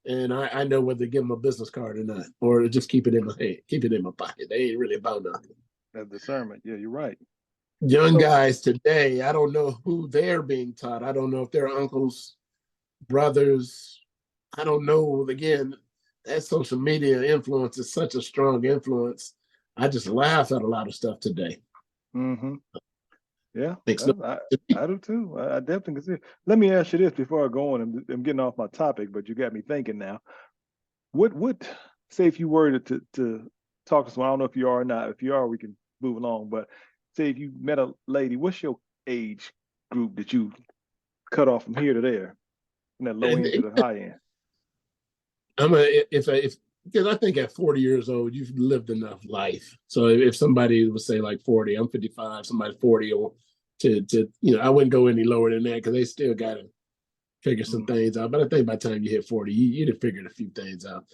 Speaker 2: and I know whether to give them a business card or not, or just keep it in my hand, keep it in my pocket. They ain't really about nothing.
Speaker 1: That discernment. Yeah, you're right.
Speaker 2: Young guys today, I don't know who they're being taught. I don't know if they're uncles, brothers. I don't know. Again, that social media influence is such a strong influence. I just laugh at a lot of stuff today.
Speaker 1: Yeah,
Speaker 2: Makes no sense to me.
Speaker 1: I do too. I definitely can see it. Let me ask you this before I go on. I'm getting off my topic, but you got me thinking now. What say if you were to talk to someone, I don't know if you are or not. If you are, we can move along. But say if you met a lady, what's your age group that you cut off from here to there, from that low
Speaker 2: And
Speaker 1: end to the high end?
Speaker 2: I'm a if because I think at 40 years old you've lived enough life. So if somebody would say like 40, I'm 55, somebody 40 or to I wouldn't go any lower than that because they still got to figure some
Speaker 1: Mm,
Speaker 2: things out. But I think by the time you hit 40, you'd have figured a few things out.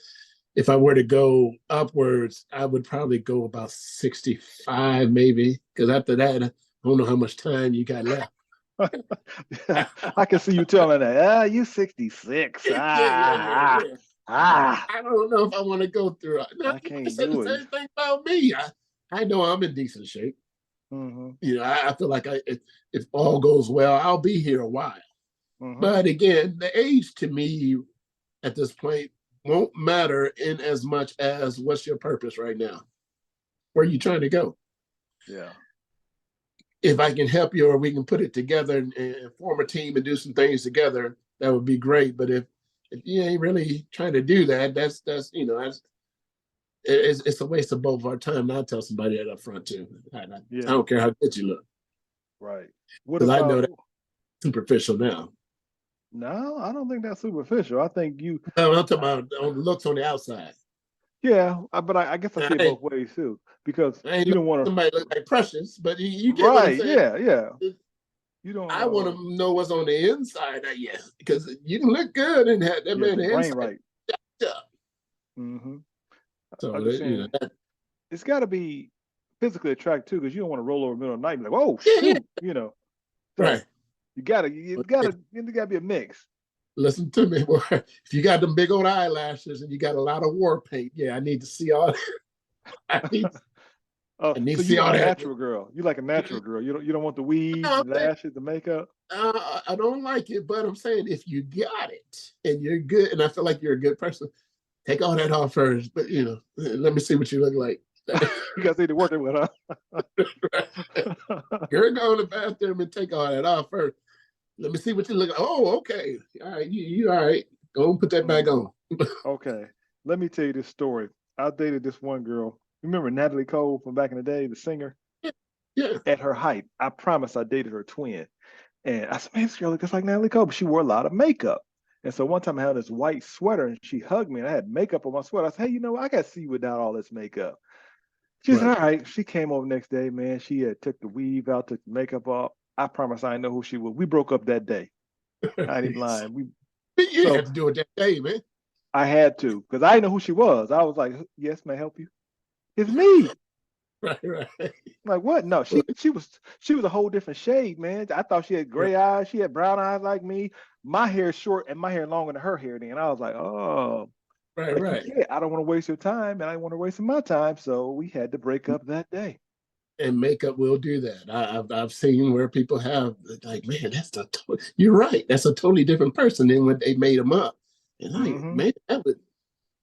Speaker 2: If I were to go upwards, I would probably go about 65 maybe because after that, I don't know how much time you got left.
Speaker 1: I can see you telling that. Ah, you 66.
Speaker 2: Yeah.
Speaker 1: Ah.
Speaker 2: I don't know if I want to go through it. No,
Speaker 1: I
Speaker 2: I
Speaker 1: can't
Speaker 2: said the
Speaker 1: do it.
Speaker 2: same thing about me. I know I'm in decent shape.
Speaker 1: Mm-hmm.
Speaker 2: I feel like if all goes well, I'll be here a while.
Speaker 1: Mm-hmm.
Speaker 2: But again, the age to me at this point won't matter in as much as what's your purpose right now. Where are you trying to go?
Speaker 1: Yeah.
Speaker 2: If I can help you or we can put it together and form a team and do some things together, that would be great. But if you ain't really trying to do that, that's it's a waste of both of our time. And I tell somebody that up front too. I
Speaker 1: Yeah.
Speaker 2: don't care how good you look
Speaker 1: Right. What
Speaker 2: because I know
Speaker 1: about
Speaker 2: that's superficial now.
Speaker 1: no, I don't think that's superficial. I think you
Speaker 2: No, I'm talking about on the looks on the outside.
Speaker 1: yeah, but I guess I
Speaker 2: I
Speaker 1: see it
Speaker 2: ain't,
Speaker 1: both ways too. Because
Speaker 2: I ain't
Speaker 1: you
Speaker 2: looking
Speaker 1: don't want
Speaker 2: at
Speaker 1: to
Speaker 2: somebody look like Precious, but you get what I'm
Speaker 1: right,
Speaker 2: saying.
Speaker 1: yeah, yeah. You don't
Speaker 2: I want to know what's on the inside of you because you can look good and have that
Speaker 1: yeah,
Speaker 2: man
Speaker 1: the
Speaker 2: the
Speaker 1: brain
Speaker 2: inside
Speaker 1: right.
Speaker 2: up.
Speaker 1: Mm-hmm.
Speaker 2: So
Speaker 1: I'm just saying
Speaker 2: that,
Speaker 1: it's gotta be physically attractive too, because you don't want to roll over the middle of the night and be like, oh
Speaker 2: yeah,
Speaker 1: shoot. So
Speaker 2: right.
Speaker 1: you gotta be a mix.
Speaker 2: Listen to me, boy. If you got them big old eyelashes and you got a lot of war paint, yeah, I need to see all. I need, I need
Speaker 1: So
Speaker 2: to
Speaker 1: you
Speaker 2: see
Speaker 1: want
Speaker 2: all
Speaker 1: a
Speaker 2: that.
Speaker 1: natural girl. You like a natural girl. You don't want the weaves, the lashes, the makeup.
Speaker 2: I don't like it, but I'm saying if you got it and you're good, and I feel like you're a good person, take all that off first. But let me see what you look like.
Speaker 1: You gotta see the working with, huh?
Speaker 2: Girl, go to the bathroom and take all that off first. Let me see what you look like. Oh, okay. All right, you all right. Go and put that back
Speaker 1: Mhm.
Speaker 2: on.
Speaker 1: Okay. Let me tell you this story. I dated this one girl. Remember Natalie Cole from back in the day, the singer?
Speaker 2: Yeah.
Speaker 1: At her height, I promise I dated her twin. And I said, man, this girl looks just like Natalie Cole, but she wore a lot of makeup. And so one time I had this white sweater and she hugged me and I had makeup on my sweater. I said, hey, I got to see you without all this makeup. She said,
Speaker 2: Right.
Speaker 1: all right. She came over next day, man. She had took the weave out, took the makeup off. I promise I didn't know who she was. We broke up that day. I ain't even lying.
Speaker 2: You
Speaker 1: So
Speaker 2: have to do it that day, man.
Speaker 1: I had to, because I didn't know who she was. I was like, yes, may I help you? It's me.
Speaker 2: Right.
Speaker 1: I'm like, what? No,
Speaker 2: Well,
Speaker 1: she was a whole different shade, man. I thought she had
Speaker 2: right,
Speaker 1: gray eyes. She had brown eyes like me. My hair is short and my hair longer than her hair. Then I was like, oh, but you
Speaker 2: right.
Speaker 1: can't. I don't want to waste your time, and I want to waste my time. So we had to break up that day.
Speaker 2: And makeup will do that. I've seen where people have like, man, you're right. That's a totally different person than when they made them up. And like,
Speaker 1: Hmm.
Speaker 2: man,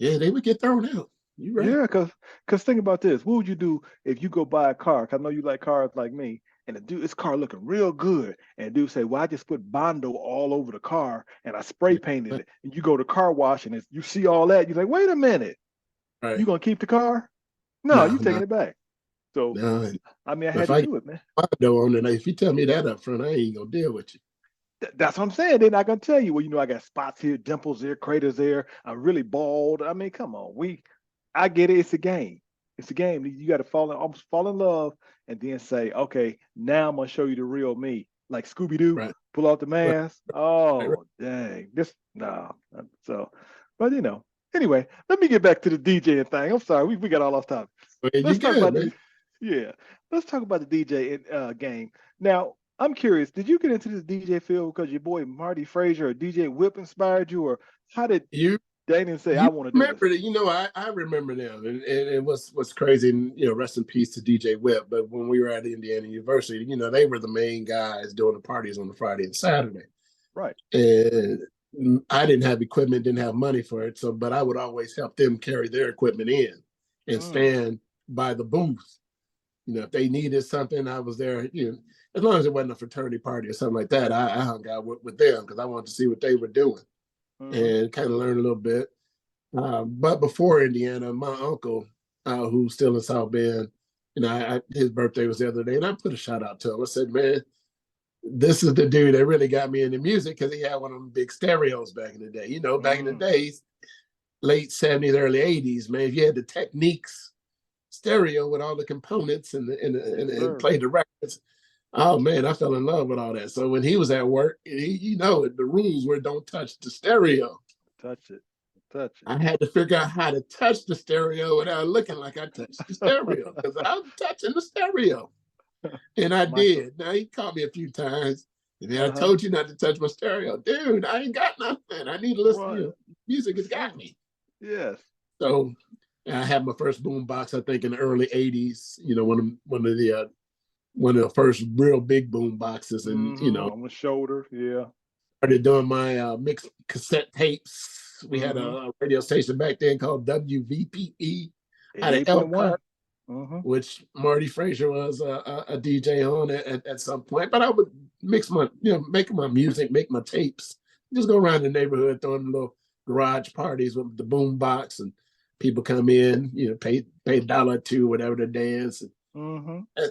Speaker 2: they would get thrown out. You're right.
Speaker 1: Yeah, cause think about this. What would you do if you go buy a car? 'Cause I know you like cars like me, and the dude, this car looking real good, and the dude say, "Well, I just put Bondo all over the car and I spray painted it." And you go to car wash and you see all that, you're like, "Wait a minute, you
Speaker 2: Right.
Speaker 1: gonna keep the car? No,
Speaker 2: No,
Speaker 1: you taking
Speaker 2: no,
Speaker 1: it back." So
Speaker 2: no.
Speaker 1: I mean, I had
Speaker 2: If
Speaker 1: to
Speaker 2: I get
Speaker 1: do it, man.
Speaker 2: Bondo on it, if you tell me that up front, I ain't gonna deal with you.
Speaker 1: That's what I'm saying. They're not gonna tell you. Well, I got spots here, dimples there, craters there. I'm really bald. I mean, come on. I get it. It's a game. It's a game. You got to almost fall in love, and then say, okay, now I'm gonna show you the real me. Like Scooby Doo,
Speaker 2: Right.
Speaker 1: pull out the
Speaker 2: Right.
Speaker 1: mask.
Speaker 2: Right.
Speaker 1: Oh, dang. This no. So, but anyway, let me get back to the DJing thing. I'm sorry, we got all off topic.
Speaker 2: Well, you
Speaker 1: Let's talk
Speaker 2: good,
Speaker 1: about
Speaker 2: man.
Speaker 1: yeah. Let's talk about the DJ game. Now, I'm curious, did you get into this DJ field because your boy Marty Frazier or DJ Whip inspired you, or how did
Speaker 2: You
Speaker 1: Danan say, I
Speaker 2: you
Speaker 1: want to do this?
Speaker 2: remember that? I remember them, and what's crazy, and rest in peace to DJ Whip. But when we were at Indiana University, they were the main guys doing the parties on the Friday and Saturday,
Speaker 1: Right.
Speaker 2: and I didn't have equipment, didn't have money for it, but I would always help them carry their equipment in and
Speaker 1: Mm,
Speaker 2: stand by the booth. If they needed something, I was there. as long as it wasn't a fraternity party or something like that, I hung out with them because I wanted to see what they were doing and kind of learn a little bit. But before Indiana, my uncle, who's still in South Bend, his birthday was the other day, and I put a shout out to him. I said, man, this is the dude that really got me into music because he had one of them big stereos back in the day. You know, back in the days, late 70s, early 80s, man, if you had the Techniques stereo with all the components and played the records, oh man, I fell in love with all that. So when he was at work, the rules were don't touch the stereo.
Speaker 1: Touch it. Touch it.
Speaker 2: I had to figure out how to touch the stereo without looking like I touched the stereo because I was touching the stereo. And I did. Now he caught me a few times. And then I told you not to touch my stereo. Dude, I ain't got nothing. I need to listen to you. Music has got me.
Speaker 1: Yes.
Speaker 2: So I had my first boom box, I think, in the early 80s, one of the first real big boom boxes. And,
Speaker 1: on the shoulder. Yeah.
Speaker 2: Started doing my mixed cassette tapes. We had a radio station back then called WVPE out of Elkhart, which Marty Frazier was a DJ on at some point. But I would mix make my music, make my tapes, just go around the neighborhood throwing little garage parties with the boom box, and people come in, pay $1 or $2, whatever to dance.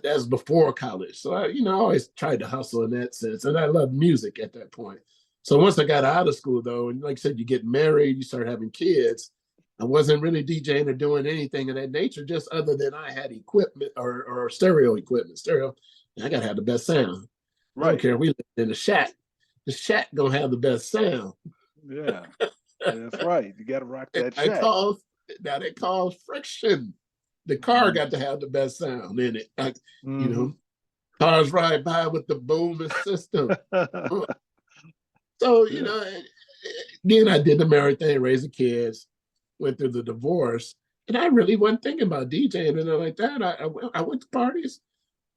Speaker 2: That's before college. So I always tried to hustle in that sense, and I loved music at that point. So once I got out of school, though, and like I said, you get married, you start having kids, I wasn't really DJing or doing anything of that nature, just other than I had equipment or stereo equipment. Stereo, I got to have the best sound. Right. I don't care if we live in the shack. The shack going to have the best sound.
Speaker 1: Yeah, that's right. You got to rock that shack.
Speaker 2: That calls friction. The car got to have the best sound in it. Cars ride by with the booming system. So, then I did the married thing, raised the kids, went through the divorce, and I really wasn't thinking about DJing and anything like that. I went to parties,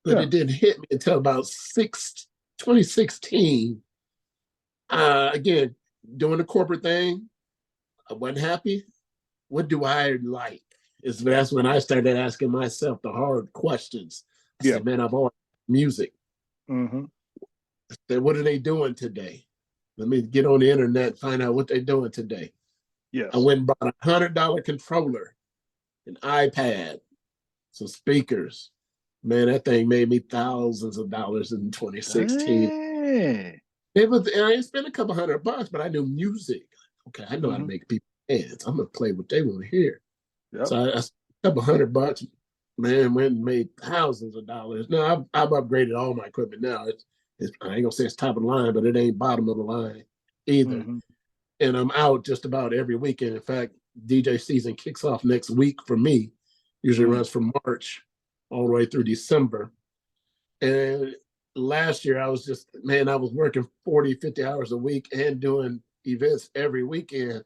Speaker 2: but it didn't hit me until about 2016. Again, doing the corporate thing, I wasn't happy. What do I like? That's when I started asking myself the hard questions. I said, man, I've always music. I said, what are they doing today? Let me get on the internet and find out what they're doing today. Yes. I went and bought $100 controller, an iPad, some speakers. Man, that thing made me thousands of dollars in 2016.
Speaker 1: Dang.
Speaker 2: I spent a couple $100, but I knew music. Okay, I know how to make people dance. I'm gonna play what they want to hear. Yep. So I spent a couple $100, man, went and made thousands of dollars. Now I've upgraded all my equipment now. I ain't gonna say it's top of the line, but it ain't bottom of the line either. And I'm out just about every weekend. In fact, DJ season kicks off next week for me. Usually runs from March all the way through December. And last year I was working 40, 50 hours a week and doing events every weekend.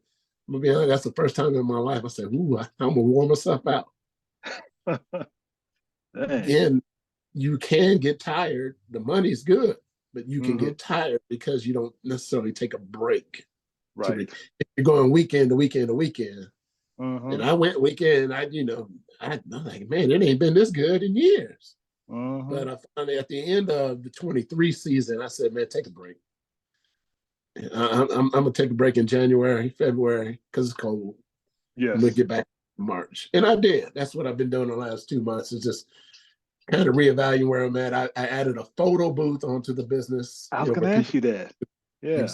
Speaker 2: I'm gonna be honest, that's the first time in my life I said, ooh, I'm gonna warm myself out. Again, you can get tired. The money's good, but you can get tired because you don't necessarily take a break. Right. If you're going weekend to weekend to weekend. And I went weekend, I'm like, man, it ain't been this good in years. But I finally, at the end of the 23 season, I said, man, take a break. I'm going to take a break in January, February, because it's cold. Yes. I'm going to get back in March. And I did. That's what I've been doing the last 2 months, is just kind of reevaluate where I'm at. I added a photo booth onto the business.
Speaker 1: I was going to ask you that. Yeah.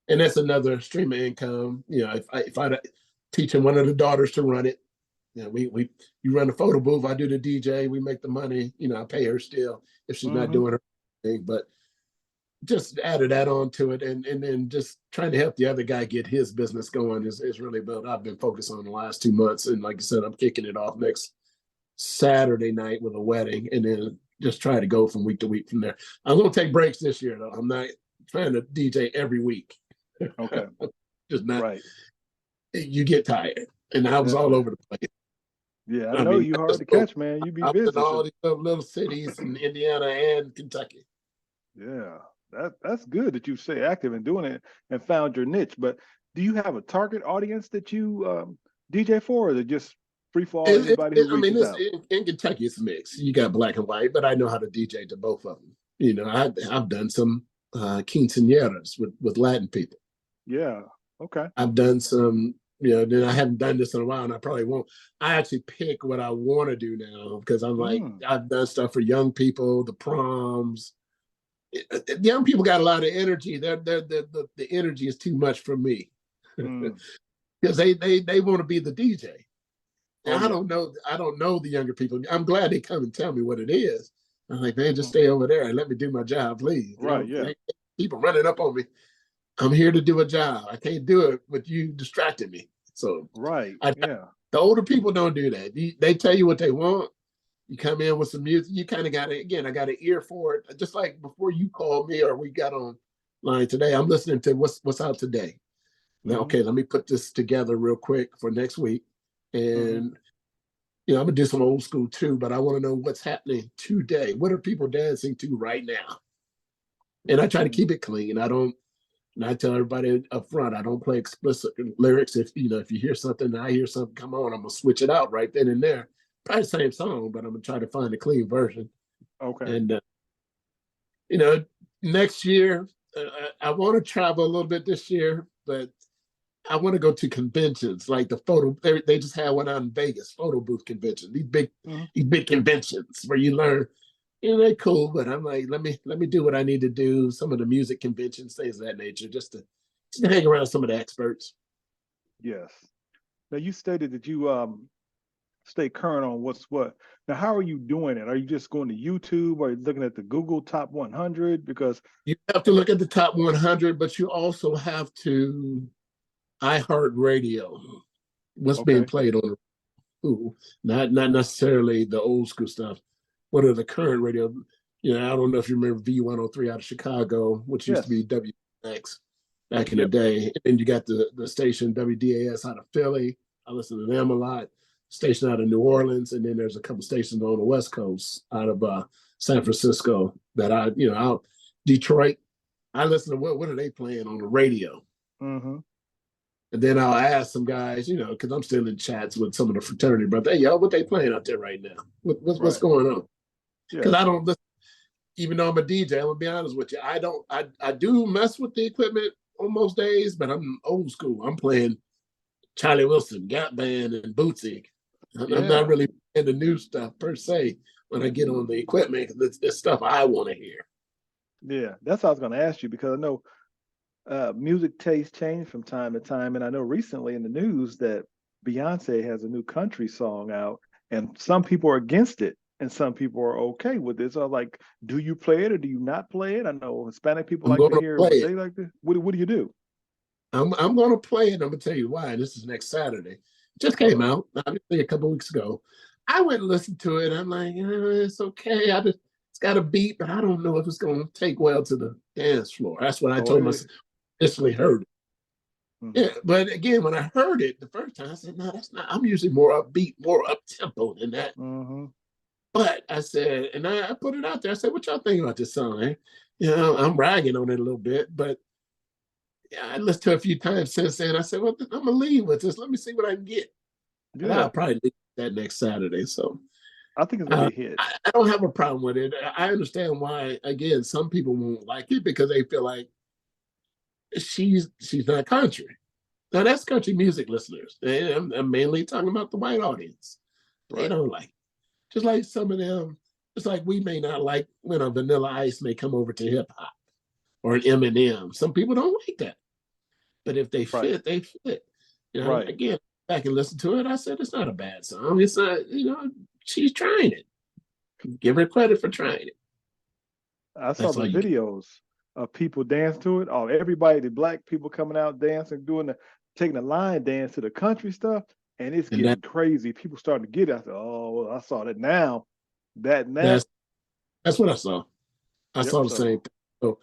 Speaker 2: And that's another stream of income. If I teaching one of the daughters to run it, you run the photo booth, I do the DJ, we make the money. I pay her still if she's not doing her thing, but just added that on to it, and then just trying to help the other guy get his business going is really what I've been focused on the last 2 months. And like I said, I'm kicking it off next Saturday night with a wedding, and then just try to go from week to week from there. I'm going to take breaks this year, though. I'm not trying to DJ every week.
Speaker 1: Okay.
Speaker 2: Just not right. You get tired. And I was all over the place.
Speaker 1: Yeah, I know you hard to catch, man. You be busy.
Speaker 2: In all these little cities in Indiana and Kentucky.
Speaker 1: Yeah, that's good that you stay active and doing it and found your niche. But do you have a target audience that you DJ for, or is it just free for all anybody who reaches out?
Speaker 2: In Kentucky, it's mixed. You got black and white, but I know how to DJ to both of them. I've done some quinceañeras with Latin people.
Speaker 1: Yeah. Okay.
Speaker 2: I've done some, then I haven't done this in a while and I probably won't. I actually pick what I want to do now because I'm like,
Speaker 1: Mm.
Speaker 2: I've done stuff for young people, the proms. Young people got a lot of energy. The energy is too much for me
Speaker 1: Mm.
Speaker 2: because they want to be the DJ.
Speaker 1: Oh
Speaker 2: And
Speaker 1: yeah.
Speaker 2: I don't know the younger people. I'm glad they come and tell me what it is. I'm like, man, just
Speaker 1: Hmm.
Speaker 2: stay over there and let me do my job, please.
Speaker 1: Right. Yeah.
Speaker 2: They keep running up on me. I'm here to do a job. I can't do it with you distracting me. So
Speaker 1: Right.
Speaker 2: I,
Speaker 1: Yeah.
Speaker 2: the older people don't do that. They tell you what they want. You come in with some music. You kind of got it. Again, I got an ear for it. Just like before you called me or we got on line today, I'm listening to what's out today. Now,
Speaker 1: Hmm.
Speaker 2: okay, let me put this together real quick for next week.
Speaker 1: Hmm.
Speaker 2: And I'm gonna do some old school too, but I want to know what's happening today. What are people dancing to right now? And I try to keep it clean. And I tell everybody up front, I don't play explicit lyrics. If you hear something and I hear something, come on, I'm gonna switch it out right then and there. Probably the same song, but I'm gonna try to find a clean version.
Speaker 1: Okay.
Speaker 2: And you know, next year, I want to travel a little bit this year, but I want to go to conventions like the photo. They just had one out in Vegas, photo booth convention.
Speaker 1: Hmm.
Speaker 2: These big conventions where you learn. They're cool, but I'm like, let me do what I need to do. Some of the music conventions, things of that nature, just to hang around some of the experts.
Speaker 1: Yes. Now you stated that you stay current on what's what. Now, how are you doing it? Are you just going to YouTube? Or are you looking at the Google Top 100? Because
Speaker 2: You have to look at the top 100, but you also have to iHeartRadio. What's being
Speaker 1: okay,
Speaker 2: played on who, not necessarily the old school stuff. What are the current radio? I don't know if you remember V103 out of Chicago, which used to be
Speaker 1: yes,
Speaker 2: WX back in the
Speaker 1: yep,
Speaker 2: day. And you got the station WDAS out of Philly. I listen to them a lot. Station out of New Orleans, and then there's a couple stations on the West Coast out of San Francisco that out Detroit. I listen to what are they playing on the radio,
Speaker 1: mm-hmm,
Speaker 2: and then I'll ask some guys, because I'm still in chats with some of the fraternity brothers. Hey, y'all, what they playing out there right now? What's
Speaker 1: right,
Speaker 2: going on? Because
Speaker 1: yeah,
Speaker 2: I don't listen, even though I'm a DJ, I'm gonna be honest with you. I don't. I do mess with the equipment on most days, but I'm old school. I'm playing Charlie Wilson, Gap Band, and Bootsy. I'm not
Speaker 1: yeah,
Speaker 2: really into new stuff per se when I get on the equipment because it's stuff I want to hear.
Speaker 1: yeah. That's what I was going to ask you because I know music taste change from time to time, and I know recently in the news that Beyonce has a new country song out, and some people are against it, and some people are okay with it. So, like, do you play it or do you not play it? I know Hispanic people
Speaker 2: I'm
Speaker 1: like
Speaker 2: going
Speaker 1: to
Speaker 2: to
Speaker 1: hear
Speaker 2: play
Speaker 1: what
Speaker 2: it.
Speaker 1: they like to. What do you do?
Speaker 2: I'm going to play it. I'm going to tell you why. This is next Saturday. It just came
Speaker 1: Okay.
Speaker 2: out, obviously, a couple weeks ago. I went and listened to it. I'm like, it's okay. It's got a beat, but I don't know if it's going to take well to the dance floor. That's what I
Speaker 1: Oh,
Speaker 2: told myself. Initially
Speaker 1: okay.
Speaker 2: heard it.
Speaker 1: Mhm.
Speaker 2: Yeah, but again, when I heard it the first time, I said, no, that's not. I'm usually more upbeat, more up tempo than that.
Speaker 1: Mhm.
Speaker 2: But I said, and I put it out there. I said, what y'all think about this song? Eh? I'm ragging on it a little bit, but yeah, I listened to it a few times since then. I said, well, I'm gonna leave with this. Let me see what I can get, and I'll
Speaker 1: Yeah,
Speaker 2: probably leave that next Saturday. So
Speaker 1: I think it's gonna be a hit.
Speaker 2: I don't have a problem with it. I understand why. Again, some people won't like it because they feel like she's not country. Now that's country music listeners. And I'm mainly talking about the white audience. They
Speaker 1: Right.
Speaker 2: don't like it. Just like some of them. It's like we may not like when a Vanilla Ice may come over to hip hop or an Eminem. Some people don't like that. But if they
Speaker 1: Right.
Speaker 2: fit, they fit.
Speaker 1: Right.
Speaker 2: Again, back and listen to it. I said it's not a bad song. It's not, she's trying it. Give her credit for trying it.
Speaker 1: I saw
Speaker 2: That's
Speaker 1: the
Speaker 2: all you can.
Speaker 1: videos of people dance to it. Oh, everybody, the black people coming out dancing, taking the line dance to the country stuff, and it's
Speaker 2: And
Speaker 1: getting crazy. People starting to get it. I said, oh, well, I saw that now. That now.
Speaker 2: that's that's what I saw. I
Speaker 1: Yep.
Speaker 2: saw the same
Speaker 1: So
Speaker 2: thing. So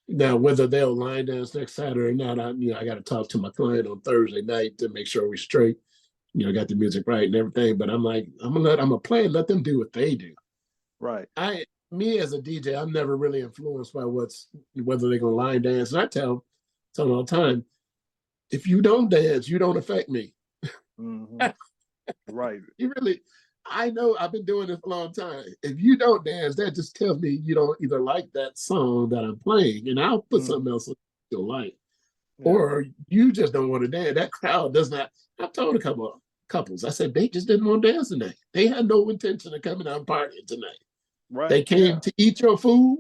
Speaker 2: now whether they'll line dance next Saturday or not, I got to talk to my client on Thursday night to make sure we're straight. Got the music right and everything. But I'm like, I'm gonna play and let them do what they do.
Speaker 1: right.
Speaker 2: Me as a DJ, I'm never really influenced by whether they're gonna line dance. And I tell them all the time, if you don't dance, you don't affect me.
Speaker 1: Hmm. Right.
Speaker 2: You really, I know I've been doing this a long time. If you don't dance, that just tells me you don't either like that song that I'm playing, and I'll put something else you'll like,
Speaker 1: Yeah.
Speaker 2: or you just don't want to dance. That crowd does not. I've told a couple of couples, I said they just didn't want to dance tonight. They had no intention of coming out and partying tonight. They
Speaker 1: Right.
Speaker 2: came
Speaker 1: Yeah.
Speaker 2: to eat your food,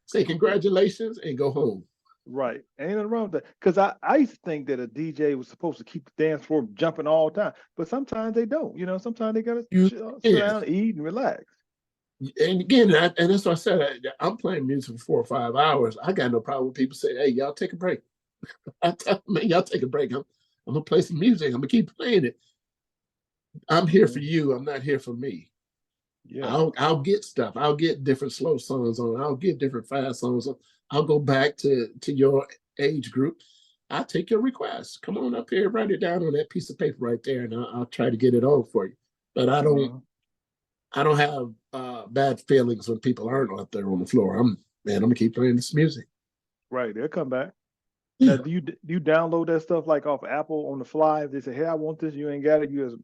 Speaker 2: say congratulations, and go home.
Speaker 1: Right. Ain't nothing wrong with that. Because I used to think that a DJ was supposed to keep the dance floor jumping all the time. But sometimes they don't. You know, sometimes they got
Speaker 2: You
Speaker 1: to sit
Speaker 2: yeah.
Speaker 1: down, eat, and relax.
Speaker 2: And again, and that's what I said. I'm playing music for 4 or 5 hours. I got no problem with people saying, "Hey, y'all take a break." I tell them, "Man, y'all take a break. I'm gonna play some music. I'm gonna keep playing it. I'm here for you. I'm not here for me.
Speaker 1: Yeah.
Speaker 2: I'll get stuff. I'll get different slow songs on. I'll get different fast songs on. I'll go back to your age group. I'll take your request. Come on up here, write it down on that piece of paper right there, and I'll try to get it on for you. But I don't have bad feelings when people aren't out there on the floor. I'm gonna keep playing this music.
Speaker 1: Right. They'll come back. Now,
Speaker 2: Yeah,
Speaker 1: do you download that stuff like off Apple on the fly? If they say, "Hey, I want this," you ain't got it. You just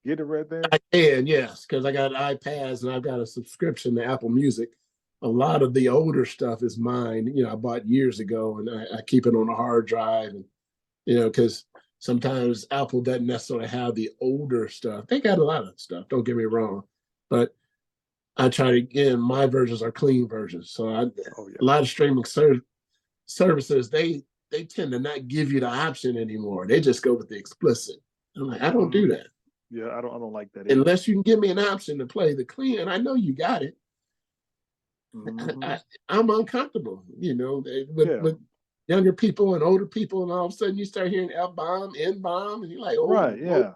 Speaker 1: get it right there.
Speaker 2: I can, yes, because I got iPads and I've got a subscription to Apple Music. A lot of the older stuff is mine. I bought years ago, and I keep it on a hard drive, and because sometimes Apple doesn't necessarily have the older stuff. They got a lot of stuff. Don't get me wrong, but I try to again. My versions are clean versions, so a lot of streaming services they tend to not give you the option anymore. They just go with the explicit. I'm like, I don't do that.
Speaker 1: Yeah, I don't like that either.
Speaker 2: Unless you can give me an option to play the clean, I know you got it. I'm uncomfortable,
Speaker 1: Yeah.
Speaker 2: with younger people and older people, and all of a sudden you start hearing F bomb, N bomb, and you're like, oh,
Speaker 1: Right. Yeah.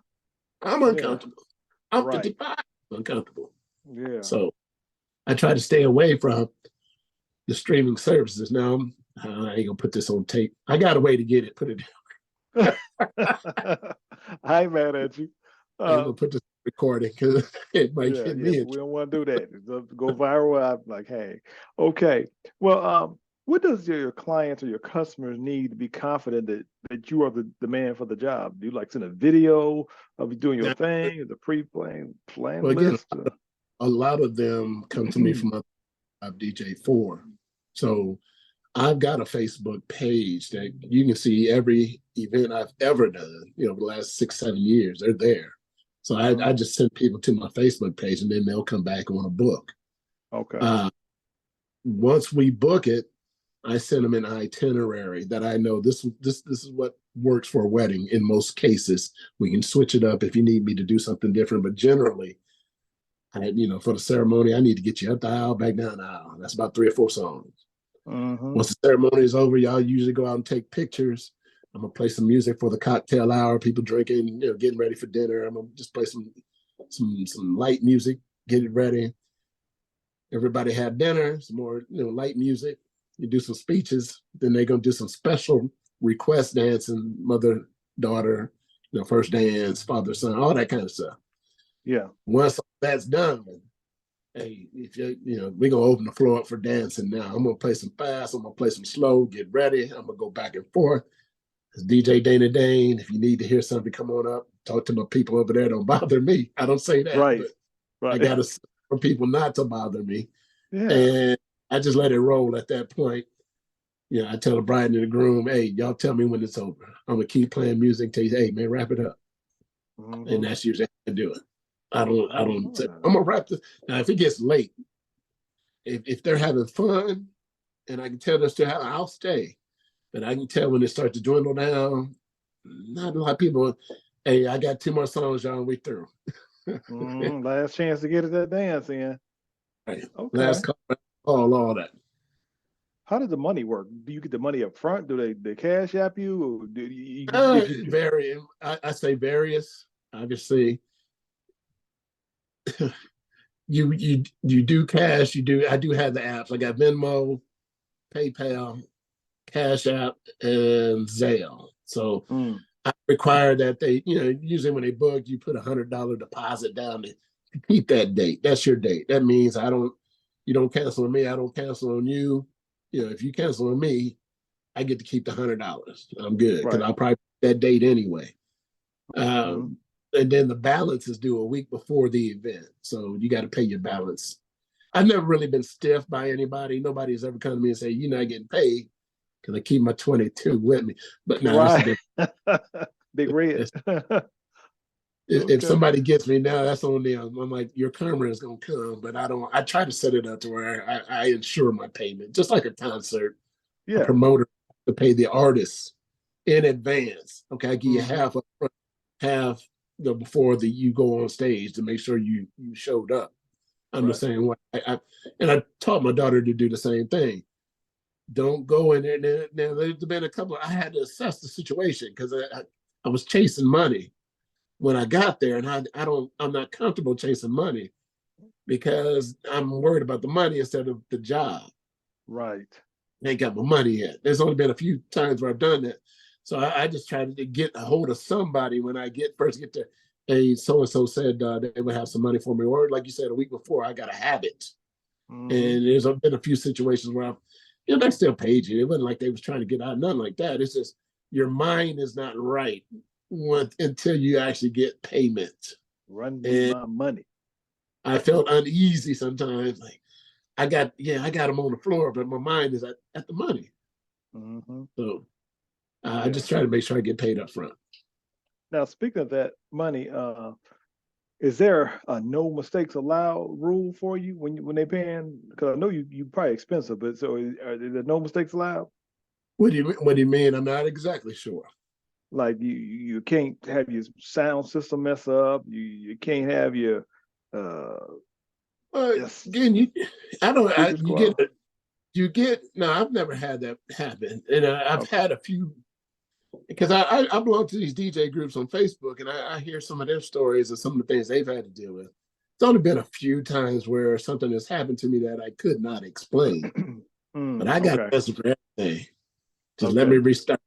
Speaker 2: I'm
Speaker 1: Yeah.
Speaker 2: uncomfortable. I'm
Speaker 1: Right.
Speaker 2: 55, uncomfortable.
Speaker 1: Yeah.
Speaker 2: So I try to stay away from the streaming services. Now I ain't gonna put this on tape. I got a way to get it. Put it.
Speaker 1: I ain't mad at you.
Speaker 2: I ain't gonna put this recording because it might
Speaker 1: Yeah,
Speaker 2: get
Speaker 1: yeah,
Speaker 2: me in
Speaker 1: we don't want to do that. It's go viral. I'm like, hey, okay. Well, what does your clients or your customers need to be confident that you are the man for the job? Do you like send a video of you doing your
Speaker 2: now.
Speaker 1: thing, the plan
Speaker 2: Well, again,
Speaker 1: list?
Speaker 2: a lot of them come to me from DJ for. So I've got a Facebook page that you can see every event I've ever done, the last 6, 7 years, they're there. So I just send people to my Facebook page and then they'll come back on a book.
Speaker 1: Okay.
Speaker 2: Once we book it, I send them an itinerary that I know this is what works for a wedding in most cases. We can switch it up if you need me to do something different, but generally, for the ceremony, I need to get you up the aisle, back down the aisle. That's about 3 or 4 songs. Once the ceremony is over, y'all usually go out and take pictures. I'm gonna play some music for the cocktail hour, people drinking, getting ready for dinner. I'm gonna just play some light music, get it ready. Everybody have dinner, some more light music. You do some speeches, then they're gonna do some special request dancing, mother, daughter, first dance, father, son, all that kind of stuff.
Speaker 1: Yeah.
Speaker 2: Once that's done, hey, if we're gonna open the floor up for dancing now. I'm gonna play some fast, I'm gonna play some slow, get ready. I'm gonna go back and forth. It's DJ Dana Dane. If you need to hear something, come on up. Talk to my people over there. Don't bother me. I don't say that,
Speaker 1: Right.
Speaker 2: but I gotta for people not to bother me.
Speaker 1: Yeah.
Speaker 2: And I just let it roll at that point. I tell the bride and the groom, hey, y'all tell me when it's over. I'm gonna keep playing music until you say, hey man, wrap it up. And that's usually how I do it. I don't say, I'm gonna wrap this. Now if it gets late, if they're having fun and I can tell they're still having, I'll stay. But I can tell when it starts to dwindle down, not a lot of people, hey, I got 2 more songs, y'all, and we through.
Speaker 1: Last chance to get that dance in.
Speaker 2: Right.
Speaker 1: Okay.
Speaker 2: Last call, all that.
Speaker 1: How does the money work? Do you get the money up front? Do they cash app you? Or do you
Speaker 2: vary. I say various. Obviously, you do cash. I do have the apps. I got Venmo, PayPal, Cash App, and Zelle. So I require that they, usually when they book, you put $100 deposit down to keep that date. That's your date. That means you don't cancel on me. I don't cancel on you. If you cancel on me, I get to keep the $100. I'm good because I'll probably that date anyway. and then the balance is due a week before the event. So you got to pay your balance. I've never really been stiff by anybody. Nobody's ever come to me and say, "You're not getting paid," because I keep my 22 with me. But no, that's a
Speaker 1: Right.
Speaker 2: different.
Speaker 1: Big red.
Speaker 2: If
Speaker 1: Okay.
Speaker 2: somebody gets me now, that's on them. I'm like, your karma is gonna come, but I don't. I try to set it up to where I ensure my payment, just like a concert. A
Speaker 1: Yeah.
Speaker 2: promoter to pay the artists in advance. Okay, I give you
Speaker 1: Hmm.
Speaker 2: half up front, half before you go on stage to make sure you showed up. I'm the
Speaker 1: Right.
Speaker 2: same way. And I taught my daughter to do the same thing. Don't go in there. Now there's been a couple. I had to assess the situation because I was chasing money when I got there, and I'm not comfortable chasing money because I'm worried about the money instead of the job.
Speaker 1: Right.
Speaker 2: I ain't got my money yet. There's only been a few times where I've done that. So I just try to get a hold of somebody when I get to, hey, so and so said they would have some money for me. Or like you said, a week before, I got to have it.
Speaker 1: Hmm.
Speaker 2: And there's been a few situations where they still paid you. It wasn't like they was trying to get out, nothing like that. It's just your mind is not right until you actually get payment.
Speaker 1: Run me
Speaker 2: And
Speaker 1: my money.
Speaker 2: I felt uneasy sometimes, like I got them on the floor, but my mind is at the money.
Speaker 1: Hmm.
Speaker 2: So I
Speaker 1: Yeah.
Speaker 2: just try to make sure I get paid up front.
Speaker 1: Now, speaking of that money, is there a no mistakes allowed rule for you when they paying? Because I know you probably expensive, but so are there no mistakes allowed?
Speaker 2: What do you mean? I'm not exactly sure.
Speaker 1: Like you can't have your sound system mess up. You can't have your uh yes,
Speaker 2: Again, I don't.
Speaker 1: speakers
Speaker 2: You
Speaker 1: go out.
Speaker 2: get No, I've never had that happen, and I've
Speaker 1: Okay.
Speaker 2: had a few because I belong to these DJ groups on Facebook, and I hear some of their stories and some of the things they've had to deal with. It's only been a few times where something has happened to me that I could not explain, but I got
Speaker 1: Okay.
Speaker 2: an answer for everything. Just let me
Speaker 1: Okay.
Speaker 2: restart.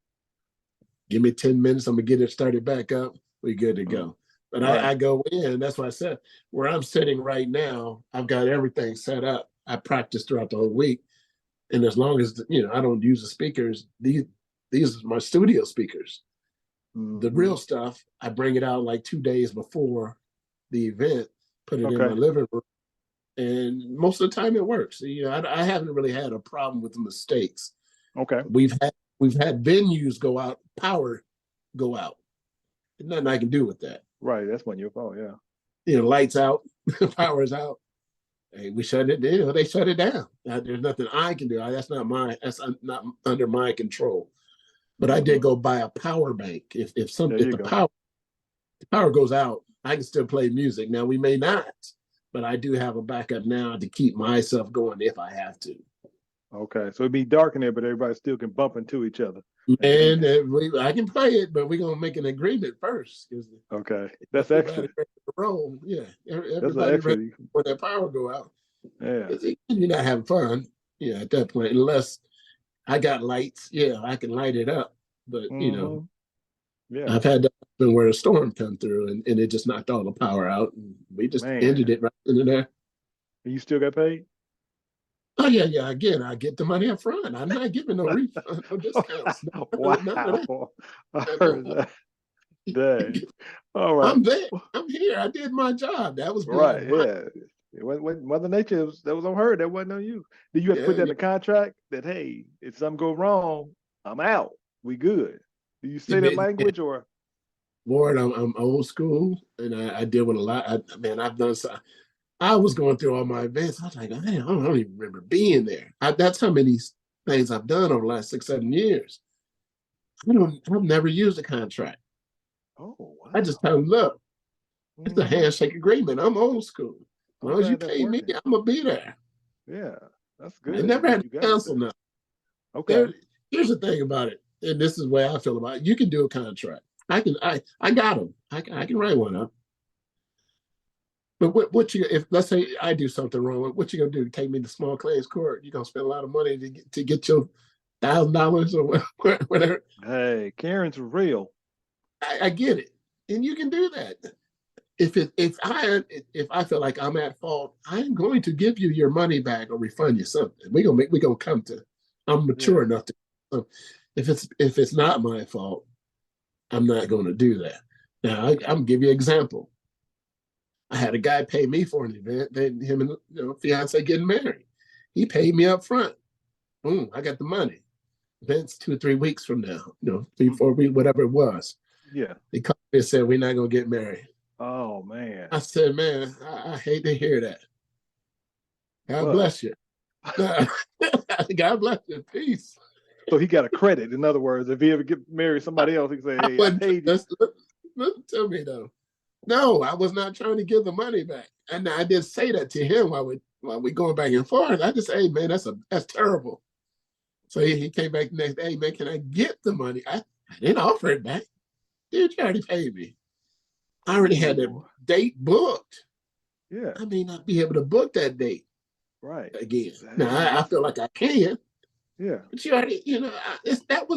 Speaker 2: Give me 10 minutes. I'm gonna get it started back up. We good to
Speaker 1: Mm,
Speaker 2: go. But
Speaker 1: right.
Speaker 2: I go in. That's why I said where I'm sitting right now, I've got everything set up. I practice throughout the whole week. And as long as I don't use the speakers, these are my studio speakers. The
Speaker 1: Hmm.
Speaker 2: real stuff, I bring it out like 2 days before the event, put it in my
Speaker 1: Okay.
Speaker 2: living room, and most of the time it works. I haven't really had a problem with the mistakes.
Speaker 1: Okay.
Speaker 2: We've had venues power go out. There's nothing I can do with that.
Speaker 1: Right. That's when your fault. Yeah.
Speaker 2: Lights out, power's out. Hey, we shut it down. They shut it down. There's nothing I can do. That's not under my control. But I did
Speaker 1: Hmm.
Speaker 2: go buy a power bank.
Speaker 1: There
Speaker 2: If
Speaker 1: you go.
Speaker 2: the power goes out, I can still play music. Now we may not, but I do have a backup now to keep myself going if I have to.
Speaker 1: Okay. So it'd be dark in there, but everybody still can bump into each other. And
Speaker 2: And I can play it, but we're gonna make an agreement first because
Speaker 1: okay. That's extra.
Speaker 2: everybody ready to roll. Yeah,
Speaker 1: That's an
Speaker 2: everybody ready
Speaker 1: extra.
Speaker 2: when that power go out.
Speaker 1: Yeah.
Speaker 2: You're not having fun. Yeah, at that point, unless I got lights. Yeah, I can light it up. But
Speaker 1: Hmm. Yeah.
Speaker 2: I've had that happen where a storm come through and it just knocked all the power out. And we just ended
Speaker 1: Man.
Speaker 2: it right in there.
Speaker 1: And you still got paid?
Speaker 2: Oh yeah, yeah. Again, I get the money up front. I'm not giving no refund, no discounts, none of that.
Speaker 1: Wow. I heard that. Dang. All right.
Speaker 2: I'm there. I'm here. I did my job. That was
Speaker 1: Right.
Speaker 2: beyond my.
Speaker 1: Yeah. When Mother Nature that was on her, that wasn't on you. Did you have to put
Speaker 2: Yeah,
Speaker 1: that in
Speaker 2: yeah.
Speaker 1: the contract that hey, if something go wrong, I'm out. We good. Do you say that language or
Speaker 2: Lord, I'm old school, and I deal with a lot. Man, I've done so. I was going through all my events. I was like, man, I don't even remember being there. That's how many things I've done over the last 6, 7 years. I've never used a contract.
Speaker 1: oh
Speaker 2: I just
Speaker 1: wow.
Speaker 2: tell them, look, it's a
Speaker 1: Hmm.
Speaker 2: handshake agreement. I'm old school. As
Speaker 1: I'm
Speaker 2: long as you
Speaker 1: glad that's
Speaker 2: pay me,
Speaker 1: working.
Speaker 2: I'm gonna be there.
Speaker 1: Yeah, that's
Speaker 2: I
Speaker 1: good.
Speaker 2: never had
Speaker 1: You
Speaker 2: to
Speaker 1: got it
Speaker 2: cancel
Speaker 1: there.
Speaker 2: nothing.
Speaker 1: Okay.
Speaker 2: There, here's the thing about it, and this is the way I feel about it. You can do a contract. I got them. I can write one up. But what you if let's say I do something wrong, what you gonna do? Take me to small claims court? You gonna spend a lot of money to get your $1,000 or whatever?
Speaker 1: Hey, Karen's real.
Speaker 2: I get it, and you can do that. If I feel like I'm at fault, I'm going to give you your money back or refund you something. We gonna come to. I'm mature
Speaker 1: Yeah.
Speaker 2: enough to. If it's not my fault, I'm not going to do that. Now, I'm gonna give you an example. I had a guy pay me for an event. Then him and fiance getting married. He paid me up front. Boom, I got the money. Event's 2 or 3 weeks from now. 3, 4 weeks, whatever it was.
Speaker 1: Yeah.
Speaker 2: He called me and said, "We're not gonna get married."
Speaker 1: Oh man.
Speaker 2: I said, "Man, I hate to hear that. God
Speaker 1: But
Speaker 2: bless you." God bless you. Peace.
Speaker 1: so he got a credit. In other words, if he ever get married somebody else, he can say,
Speaker 2: I
Speaker 1: "Hey, I
Speaker 2: wouldn't.
Speaker 1: paid you."
Speaker 2: Listen to me though. No, I was not trying to give the money back, and I did say that to him while we going back and forth. I just, hey man, that's terrible. So he came back the next day, hey man, can I get the money? I didn't offer it back. Dude, you already paid me. I already had the date booked.
Speaker 1: Yeah.
Speaker 2: I may not be able to book that date
Speaker 1: Right.
Speaker 2: again. Now I feel like I can.
Speaker 1: Yeah.
Speaker 2: But you already, that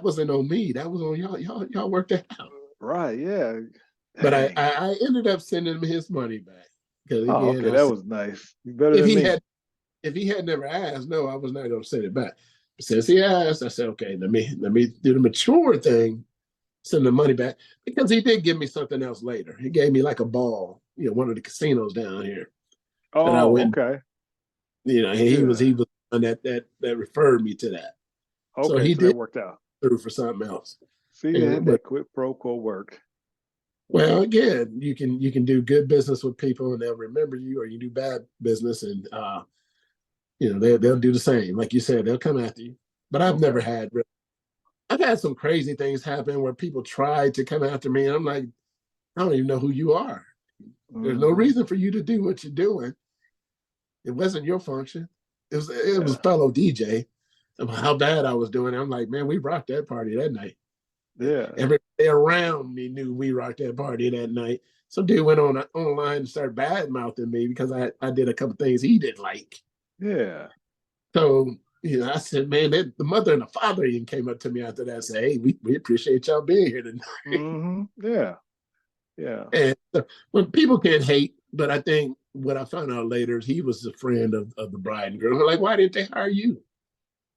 Speaker 2: wasn't on me. That was on y'all. Y'all worked that out.
Speaker 1: Right. Yeah.
Speaker 2: But
Speaker 1: Dang.
Speaker 2: I ended up sending him his money back because
Speaker 1: Oh,
Speaker 2: again,
Speaker 1: okay.
Speaker 2: I
Speaker 1: That
Speaker 2: said,
Speaker 1: was nice. You better
Speaker 2: if
Speaker 1: than
Speaker 2: he
Speaker 1: me.
Speaker 2: had never asked, no, I was not going to send it back. But since he asked, I said, okay, let me do the mature thing, send the money back, because he did give me something else later. He gave me like a ball, one of the casinos down here that I
Speaker 1: Oh,
Speaker 2: went.
Speaker 1: okay.
Speaker 2: He was
Speaker 1: Yeah.
Speaker 2: the one that referred me to that. So
Speaker 1: Okay.
Speaker 2: he
Speaker 1: So that
Speaker 2: did
Speaker 1: worked out.
Speaker 2: through for something else.
Speaker 1: See, that quid pro quo work.
Speaker 2: Well, again, you can do good business with people and they'll remember you, or you do bad business and they'll do the same. Like you said, they'll come after you. But
Speaker 1: Okay.
Speaker 2: I've had some crazy things happen where people tried to come after me, and I'm like, I don't even know who you are. There's no
Speaker 1: Mm-hmm.
Speaker 2: reason for you to do what you're doing. It wasn't your function. It was
Speaker 1: Yeah.
Speaker 2: fellow DJ. How bad I was doing. I'm like, man, we rocked that party that night.
Speaker 1: Yeah.
Speaker 2: Everybody around me knew we rocked that party that night. Some dude went online and started bad mouthing me because I did a couple things he didn't like.
Speaker 1: Yeah.
Speaker 2: So I said, man, the mother and the father even came up to me after that and said, hey, we appreciate y'all being here tonight.
Speaker 1: Mm-hmm. Yeah. Yeah.
Speaker 2: And when people can hate, but I think what I found out later is he was a friend of the bride and groom. I'm like, why didn't they hire you?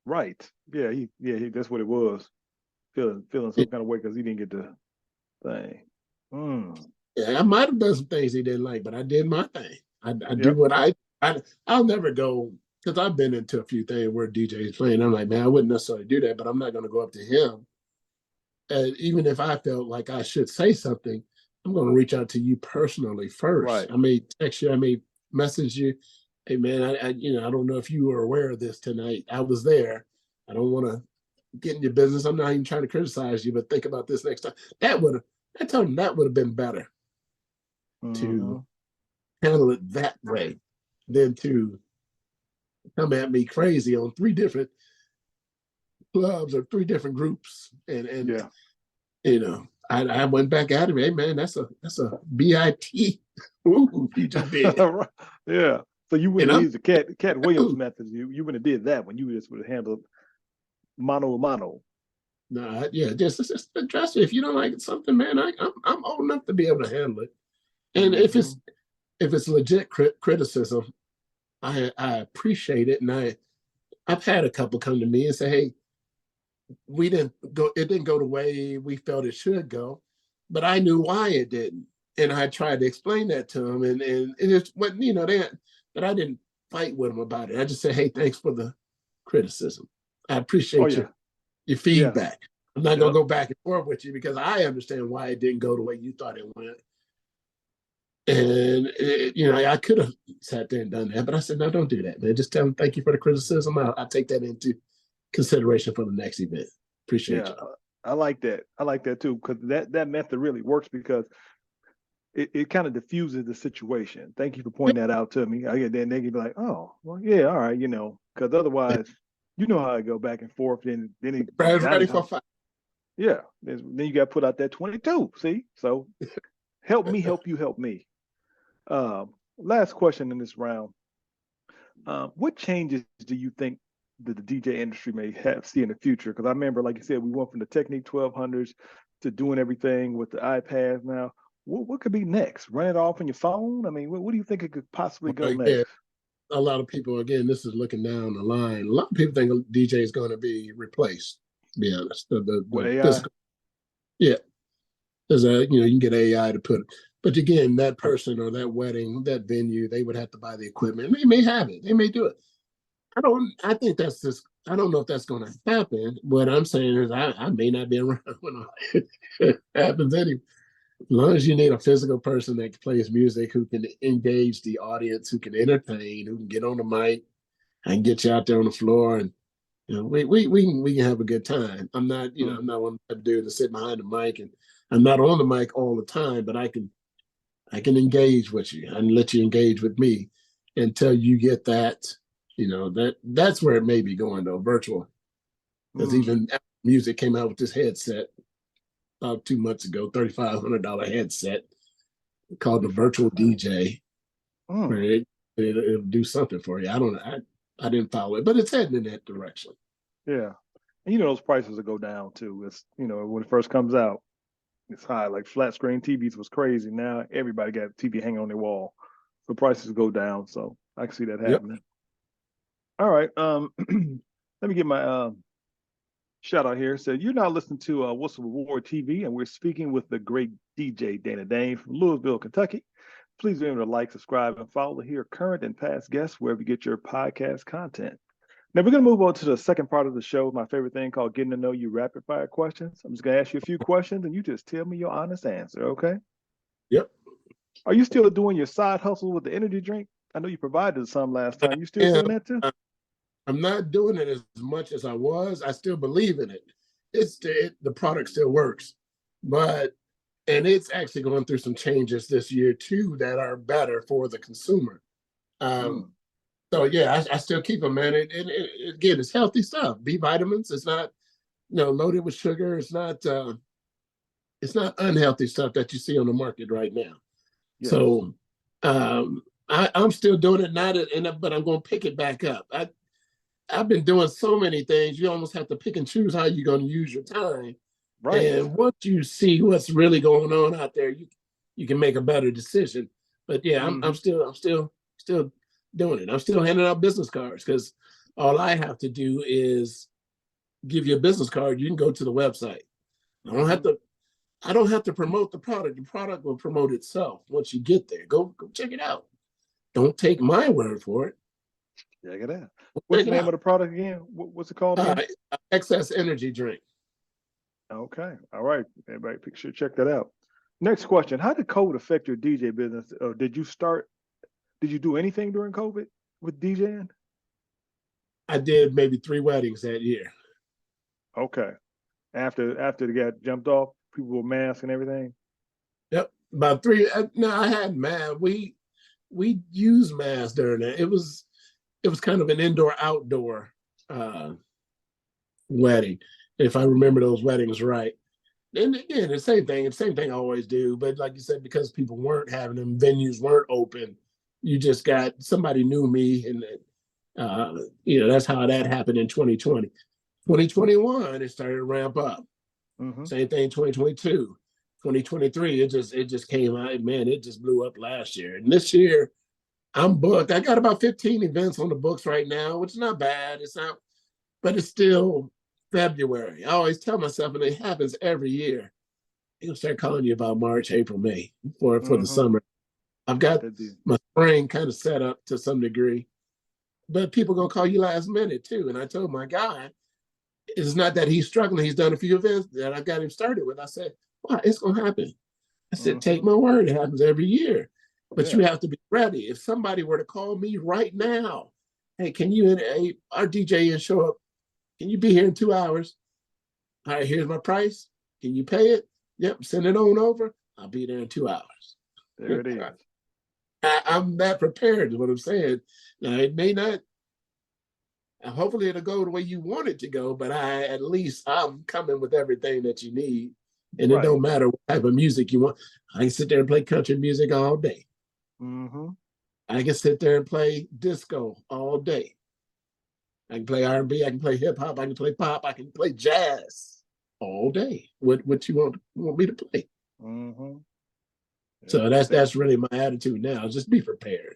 Speaker 1: Right. Yeah. That's what it was. Feeling some kind of way because he didn't get the thing. Mm.
Speaker 2: Yeah, I might have done some things he didn't like, but I did my thing. I do
Speaker 1: Yep.
Speaker 2: what I'll never go, because I've been into a few things where DJ's playing. I'm like, man, I wouldn't necessarily do that, but I'm not going to go up to him. And even if I felt like I should say something, I'm going to reach out to you personally first.
Speaker 1: Right.
Speaker 2: I may text you, I may message you. Hey man, I don't know if you were aware of this tonight. I was there. I don't want to get in your business. I'm not even trying to criticize you, but think about this next time. I told him that would have been better
Speaker 1: Mm-hmm.
Speaker 2: to handle it that way than to come at me crazy on 3 different clubs or 3 different groups. And
Speaker 1: Yeah.
Speaker 2: I went back at him. Hey man, that's a bit. Ooh, you just did.
Speaker 1: Yeah. So you
Speaker 2: And
Speaker 1: wouldn't have
Speaker 2: I'm
Speaker 1: used the Cat Williams method. You wouldn't have did that when you just would have handled mano a mano.
Speaker 2: nah, yeah, just address it. If you don't like something, man, I'm old enough to be able to handle it. And
Speaker 1: Mm-hmm.
Speaker 2: if it's legit criticism, I appreciate it. And I've had a couple come to me and say, hey, it didn't go the way we felt it should go, but I knew why it didn't. And I tried to explain that to them, and it just wasn't, but I didn't fight with them about it. I just said, hey, thanks for the criticism. I
Speaker 1: Oh
Speaker 2: appreciate
Speaker 1: yeah.
Speaker 2: your
Speaker 1: Yeah.
Speaker 2: feedback. I'm not gonna
Speaker 1: Yep.
Speaker 2: go back and forth with you because I understand why it didn't go the way you thought it went. And I could have sat there and done that, but I said, no, don't do that, man. Just tell them thank you for the criticism. I'll take that into consideration for the next event. Appreciate
Speaker 1: Yeah.
Speaker 2: you.
Speaker 1: I like that. I like that too because that method really works because it kind of diffuses the situation. Thank you for pointing that out to me. Then they can be like, oh, well, yeah, all right, because otherwise, you know how I go back and forth. Then
Speaker 2: Brad's
Speaker 1: now
Speaker 2: ready
Speaker 1: it's
Speaker 2: for a fight.
Speaker 1: yeah. Then you got to put out that 22. See, so help me, help you, help me. Last question in this round: what changes do you think that the DJ industry may see in the future? Because I remember, like you said, we went from the Technique 1200s to doing everything with the iPads now. What could be next? Run it off on your phone? I mean, what do you think it could possibly go
Speaker 2: Again,
Speaker 1: next?
Speaker 2: a lot of people, again, this is looking down the line. A lot of people think a DJ is going to be replaced, to be honest. The
Speaker 1: With AI?
Speaker 2: physical. Yeah. There's you can get AI to put, but again, that person or that wedding, that venue, they would have to buy the equipment. They may have it. They may do it. I think that's just, I don't know if that's going to happen. What I'm saying is I may not be around when it happens anyway. As long as you need a physical person that plays music, who can engage the audience, who can entertain, who can get on the mic and get you out there on the floor, and we can have a good time. I'm not I'm not one to do to sit behind the mic, and I'm not on the mic all the time, but I can engage with you and let you engage with me until you get that. That's where it may be going though, virtual. Because even music came out with this headset about 2 months ago, $3,500 headset called the virtual DJ, where it'll do something for you. I don't know. I didn't follow it, but it's heading in that direction.
Speaker 1: Yeah. And those prices will go down too. It's, when it first comes out, it's high. Like flat screen TVs was crazy. Now everybody got a TV hanging on their wall. So prices go down. So I can see that happening. Yep. All right. Let me get my shout out here. Said, you're now listening to What's Award TV, and we're speaking with the great DJ Danan Jordan from Louisville, Kentucky. Please remember to like, subscribe, and follow to hear current and past guests wherever you get your podcast content. Now we're going to move on to the second part of the show, my favorite thing called Getting to Know You Rapid Fire Questions. I'm just going to ask you a few questions, and you just tell me your honest answer, okay?
Speaker 2: Yep.
Speaker 1: Are you still doing your side hustle with the energy drink? I know you provided some last time. You still doing that too?
Speaker 2: I'm not doing it as much as I was. I still believe in it. The product still works, and it's actually going through some changes this year too that are better for the consumer. So yeah, I still keep them, man. Again, it's healthy stuff. B vitamins. It's not, loaded with sugar. It's not unhealthy stuff that you see on the market right now. Yes. So I'm still doing it, but I'm going to pick it back up. I've been doing so many things. You almost have to pick and choose how you're going to use your time. Right. And once you see what's really going on out there, you can make a better decision. But yeah, I'm still doing it. I'm still handing out business cards because all I have to do is give you a business card. You can go to the website. I don't have to promote the product. The product will promote itself once you get there. Go check it out. Don't take my word for it.
Speaker 1: Check it out. What's the name of the product again? What's it called again?
Speaker 2: Excess energy drink.
Speaker 1: Okay. All right. Everybody, sure check that out. Next question. How did COVID affect your DJ business? Did you do anything during COVID with DJing?
Speaker 2: I did maybe 3 weddings that year.
Speaker 1: Okay. After they got jumped off, people were masked and everything?
Speaker 2: Yep. About 3. No, I had masks. We used masks during that. It was kind of an indoor-outdoor wedding, if I remember those weddings right. And again, the same thing I always do. But like you said, because people weren't having them, venues weren't open, you just got, somebody knew me, and that's how that happened in 2020. 2021, it started to ramp up. Same thing 2022. 2023, it just came out, man, it just blew up last year. And this year, I'm booked. I got about 15 events on the books right now, which is not bad. But it's still February. I always tell myself, and it happens every year, he'll start calling you about March, April, May for the summer. I've got my spring kind of set up to some degree, but people gonna call you last minute too. And I told my guy, it's not that he's struggling. He's done a few events that I got him started with. I said, well, it's gonna happen. I said, take my word, it happens every year. But you have to be ready. If somebody were to call me right now, hey, can you, our DJ and show up? Can you be here in 2 hours? All right, here's my price. Can you pay it? Yep, send it on over. I'll be there in 2 hours.
Speaker 1: There it is.
Speaker 2: I'm that prepared is what I'm saying. Now, it may not, hopefully it'll go the way you want it to go, but at least I'm coming with everything that you need. And it don't matter what type of music you want. I can sit there and play country music all day. I can sit there and play disco all day. I can play R&B, I can play hip hop, I can play pop, I can play jazz all day. What you want me to play? So that's really my attitude now. Just be prepared.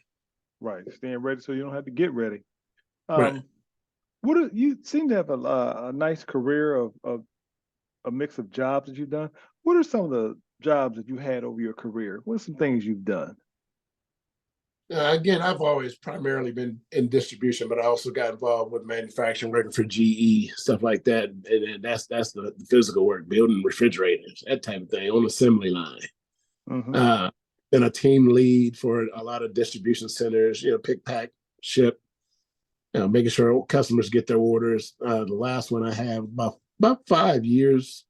Speaker 1: Right, staying ready so you don't have to get ready.
Speaker 2: Right.
Speaker 1: You seem to have a nice career of a mix of jobs that you've done. What are some of jobs that you had over your career? What's some things you've done?
Speaker 2: Again, I've always primarily been in distribution, but I also got involved with manufacturing, working for GE, stuff like that. And that's the physical work, building refrigerators, that type of thing on assembly line.
Speaker 1: Mm-hmm.
Speaker 2: Uh, been a team lead for a lot of distribution centers, pick, pack, ship, making sure customers get their orders. The last one I have about 5 years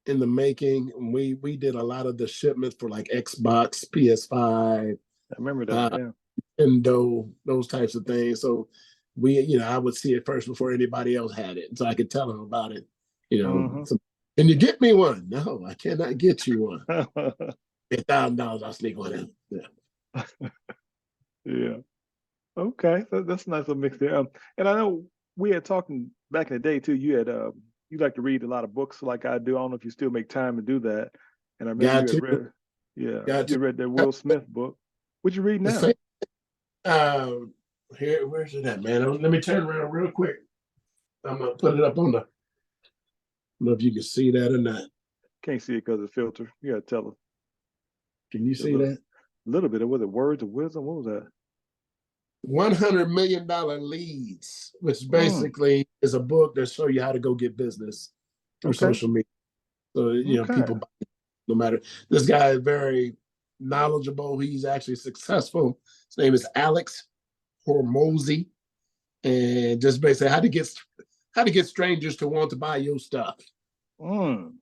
Speaker 2: in the making. We did a lot of the shipments for like Xbox, PS5,
Speaker 1: I remember that. Yeah.
Speaker 2: Nintendo, those types of things. So I would see it first before anybody else had it, so I could tell them about it.
Speaker 1: Mm-hmm.
Speaker 2: So, can you get me one? No, I cannot get you one. $1,000, I'll sneak one in. Yeah.
Speaker 1: Yeah. Okay. That's a nice little mix there. And I know we had talking back in the day too. You like to read a lot of books like I do. I don't know if you still make time to do that. And I remember
Speaker 2: Got
Speaker 1: you had
Speaker 2: to,
Speaker 1: read, yeah,
Speaker 2: got
Speaker 1: you
Speaker 2: to.
Speaker 1: had read that Will Smith book. What you read
Speaker 2: The
Speaker 1: now?
Speaker 2: same. Uh, Here, where's it at, man? Let me turn around real quick. I'm gonna put it up on the. I don't know if you can see that or not.
Speaker 1: Can't see it because of the filter. You gotta tell us
Speaker 2: Can you
Speaker 1: a
Speaker 2: see that?
Speaker 1: little bit. Was it Words of Wisdom? What was that?
Speaker 2: $100 million leads, which
Speaker 1: Mm,
Speaker 2: basically is a book that show you how to go get business through
Speaker 1: okay.
Speaker 2: social media. So
Speaker 1: Okay.
Speaker 2: people buy it, no matter. This guy is very knowledgeable. He's actually successful. His name is Alex Hormozy, and just basically how to get strangers to want to buy your stuff.
Speaker 1: Mm,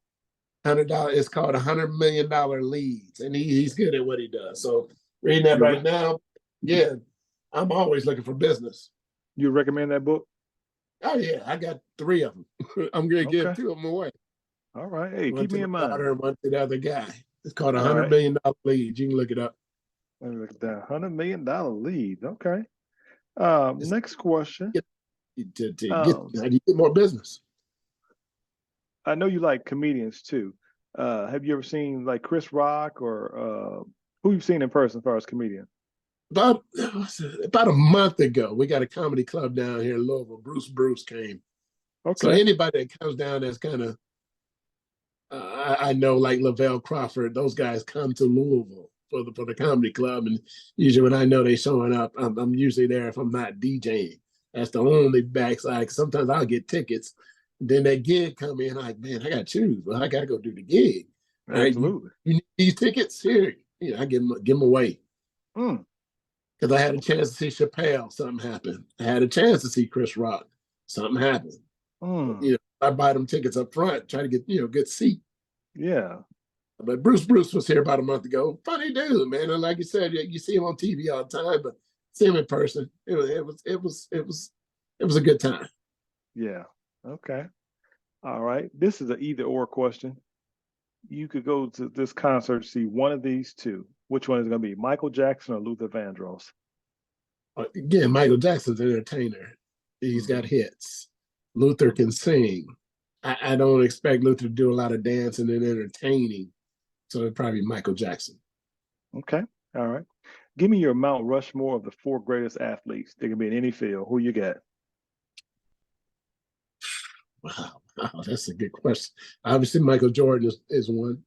Speaker 2: $100. It's called $100 million leads, and he's good at what he does. So reading that
Speaker 1: you
Speaker 2: right
Speaker 1: re-
Speaker 2: now, yeah, I'm always looking for business.
Speaker 1: you recommend that book?
Speaker 2: Oh yeah, I got three of them. I'm gonna give
Speaker 1: Okay.
Speaker 2: two of them away.
Speaker 1: All right. Hey,
Speaker 2: One
Speaker 1: keep
Speaker 2: to
Speaker 1: me
Speaker 2: my
Speaker 1: in mind.
Speaker 2: daughter and one to the other guy. It's called a
Speaker 1: All
Speaker 2: hundred
Speaker 1: right.
Speaker 2: million dollar lead. You can look it up.
Speaker 1: Let me look at that. $100 million lead. Okay.
Speaker 2: It's
Speaker 1: Next question.
Speaker 2: get to get
Speaker 1: Um,
Speaker 2: how do you get more business.
Speaker 1: I know you like comedians too. Have you ever seen like Chris Rock or who you've seen in person as far as comedian?
Speaker 2: About a month ago, we got a comedy club down here in Louisville. Bruce came. So
Speaker 1: Okay.
Speaker 2: anybody that comes down that's kind of I know like Lavelle Crawford, those guys come to Louisville for the comedy club, and usually when I know they showing up, I'm usually there if I'm not DJing. That's the only backside. Sometimes I'll get tickets, then that gig come in, like man, I got to choose. Well, I got to go do the gig. All right,
Speaker 1: Absolutely.
Speaker 2: you need these tickets here. I give them away
Speaker 1: Mm,
Speaker 2: because I had a
Speaker 1: okay.
Speaker 2: chance to see Chappelle. Something happened. I had a chance to see Chris Rock. Something happened.
Speaker 1: Mm,
Speaker 2: I buy them tickets up front, try to get good seat.
Speaker 1: yeah.
Speaker 2: But Bruce was here about a month ago. Funny dude, man. And like you said, you see him on TV all the time, but see him in person. It was a good time.
Speaker 1: Yeah. Okay. All right. This is an either or question. You could go to this concert, see one of these two. Which one is it going to be? Michael Jackson or Luther Vandross?
Speaker 2: Again, Michael Jackson's an entertainer. He's got
Speaker 1: Hmm.
Speaker 2: hits. Luther can sing. I don't expect Luther to do a lot of dancing and entertaining. So it'd probably be Michael Jackson.
Speaker 1: Okay. All right. Give me your Mount Rushmore of the four greatest athletes. They can be in any field. Who you got?
Speaker 2: Wow, that's a good question. Obviously, Michael Jordan is one.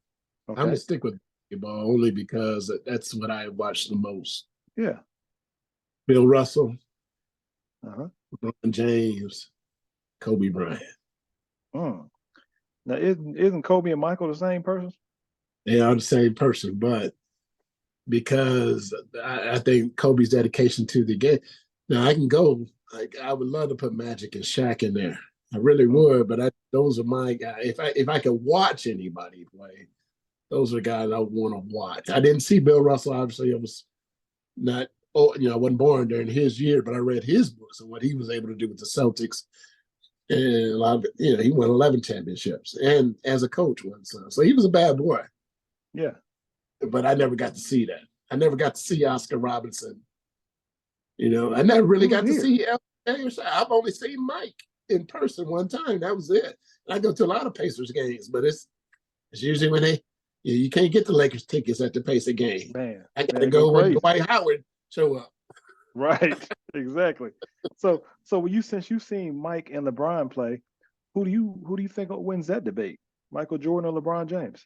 Speaker 2: I'm gonna
Speaker 1: Okay.
Speaker 2: stick with basketball only because that's what I watch the most.
Speaker 1: Yeah.
Speaker 2: Bill Russell,
Speaker 1: Uh-huh.
Speaker 2: LeBron James, Kobe Bryant.
Speaker 1: Mm. Now, isn't Kobe and Michael the same person?
Speaker 2: They are the same person, but because I think Kobe's dedication to the game. Now I can go. I would love to put Magic and Shaq in there. I really
Speaker 1: Hmm.
Speaker 2: would, but those are my guys. If I could watch anybody play, those are guys I would want to watch. I didn't see Bill Russell. Obviously, I was not. Oh, I wasn't born during his year, but I read his books and what he was able to do with the Celtics. And a lot of, he won 11 championships, and as a coach, won some. So he was a bad boy.
Speaker 1: Yeah.
Speaker 2: But I never got to see that. I never got to see Oscar Robinson. I never
Speaker 1: He
Speaker 2: really
Speaker 1: was
Speaker 2: got to
Speaker 1: here.
Speaker 2: see LJ. I've only seen Mike in person one time. That was it. And I go to a lot of Pacers games, but it's usually when you can't get the Lakers tickets at the Pacer game.
Speaker 1: Man,
Speaker 2: I got
Speaker 1: man,
Speaker 2: to
Speaker 1: they go
Speaker 2: go when
Speaker 1: crazy.
Speaker 2: Dwight Howard show up.
Speaker 1: Right. Exactly. So since you've seen Mike and LeBron play, who do you think wins that debate? Michael Jordan or LeBron James?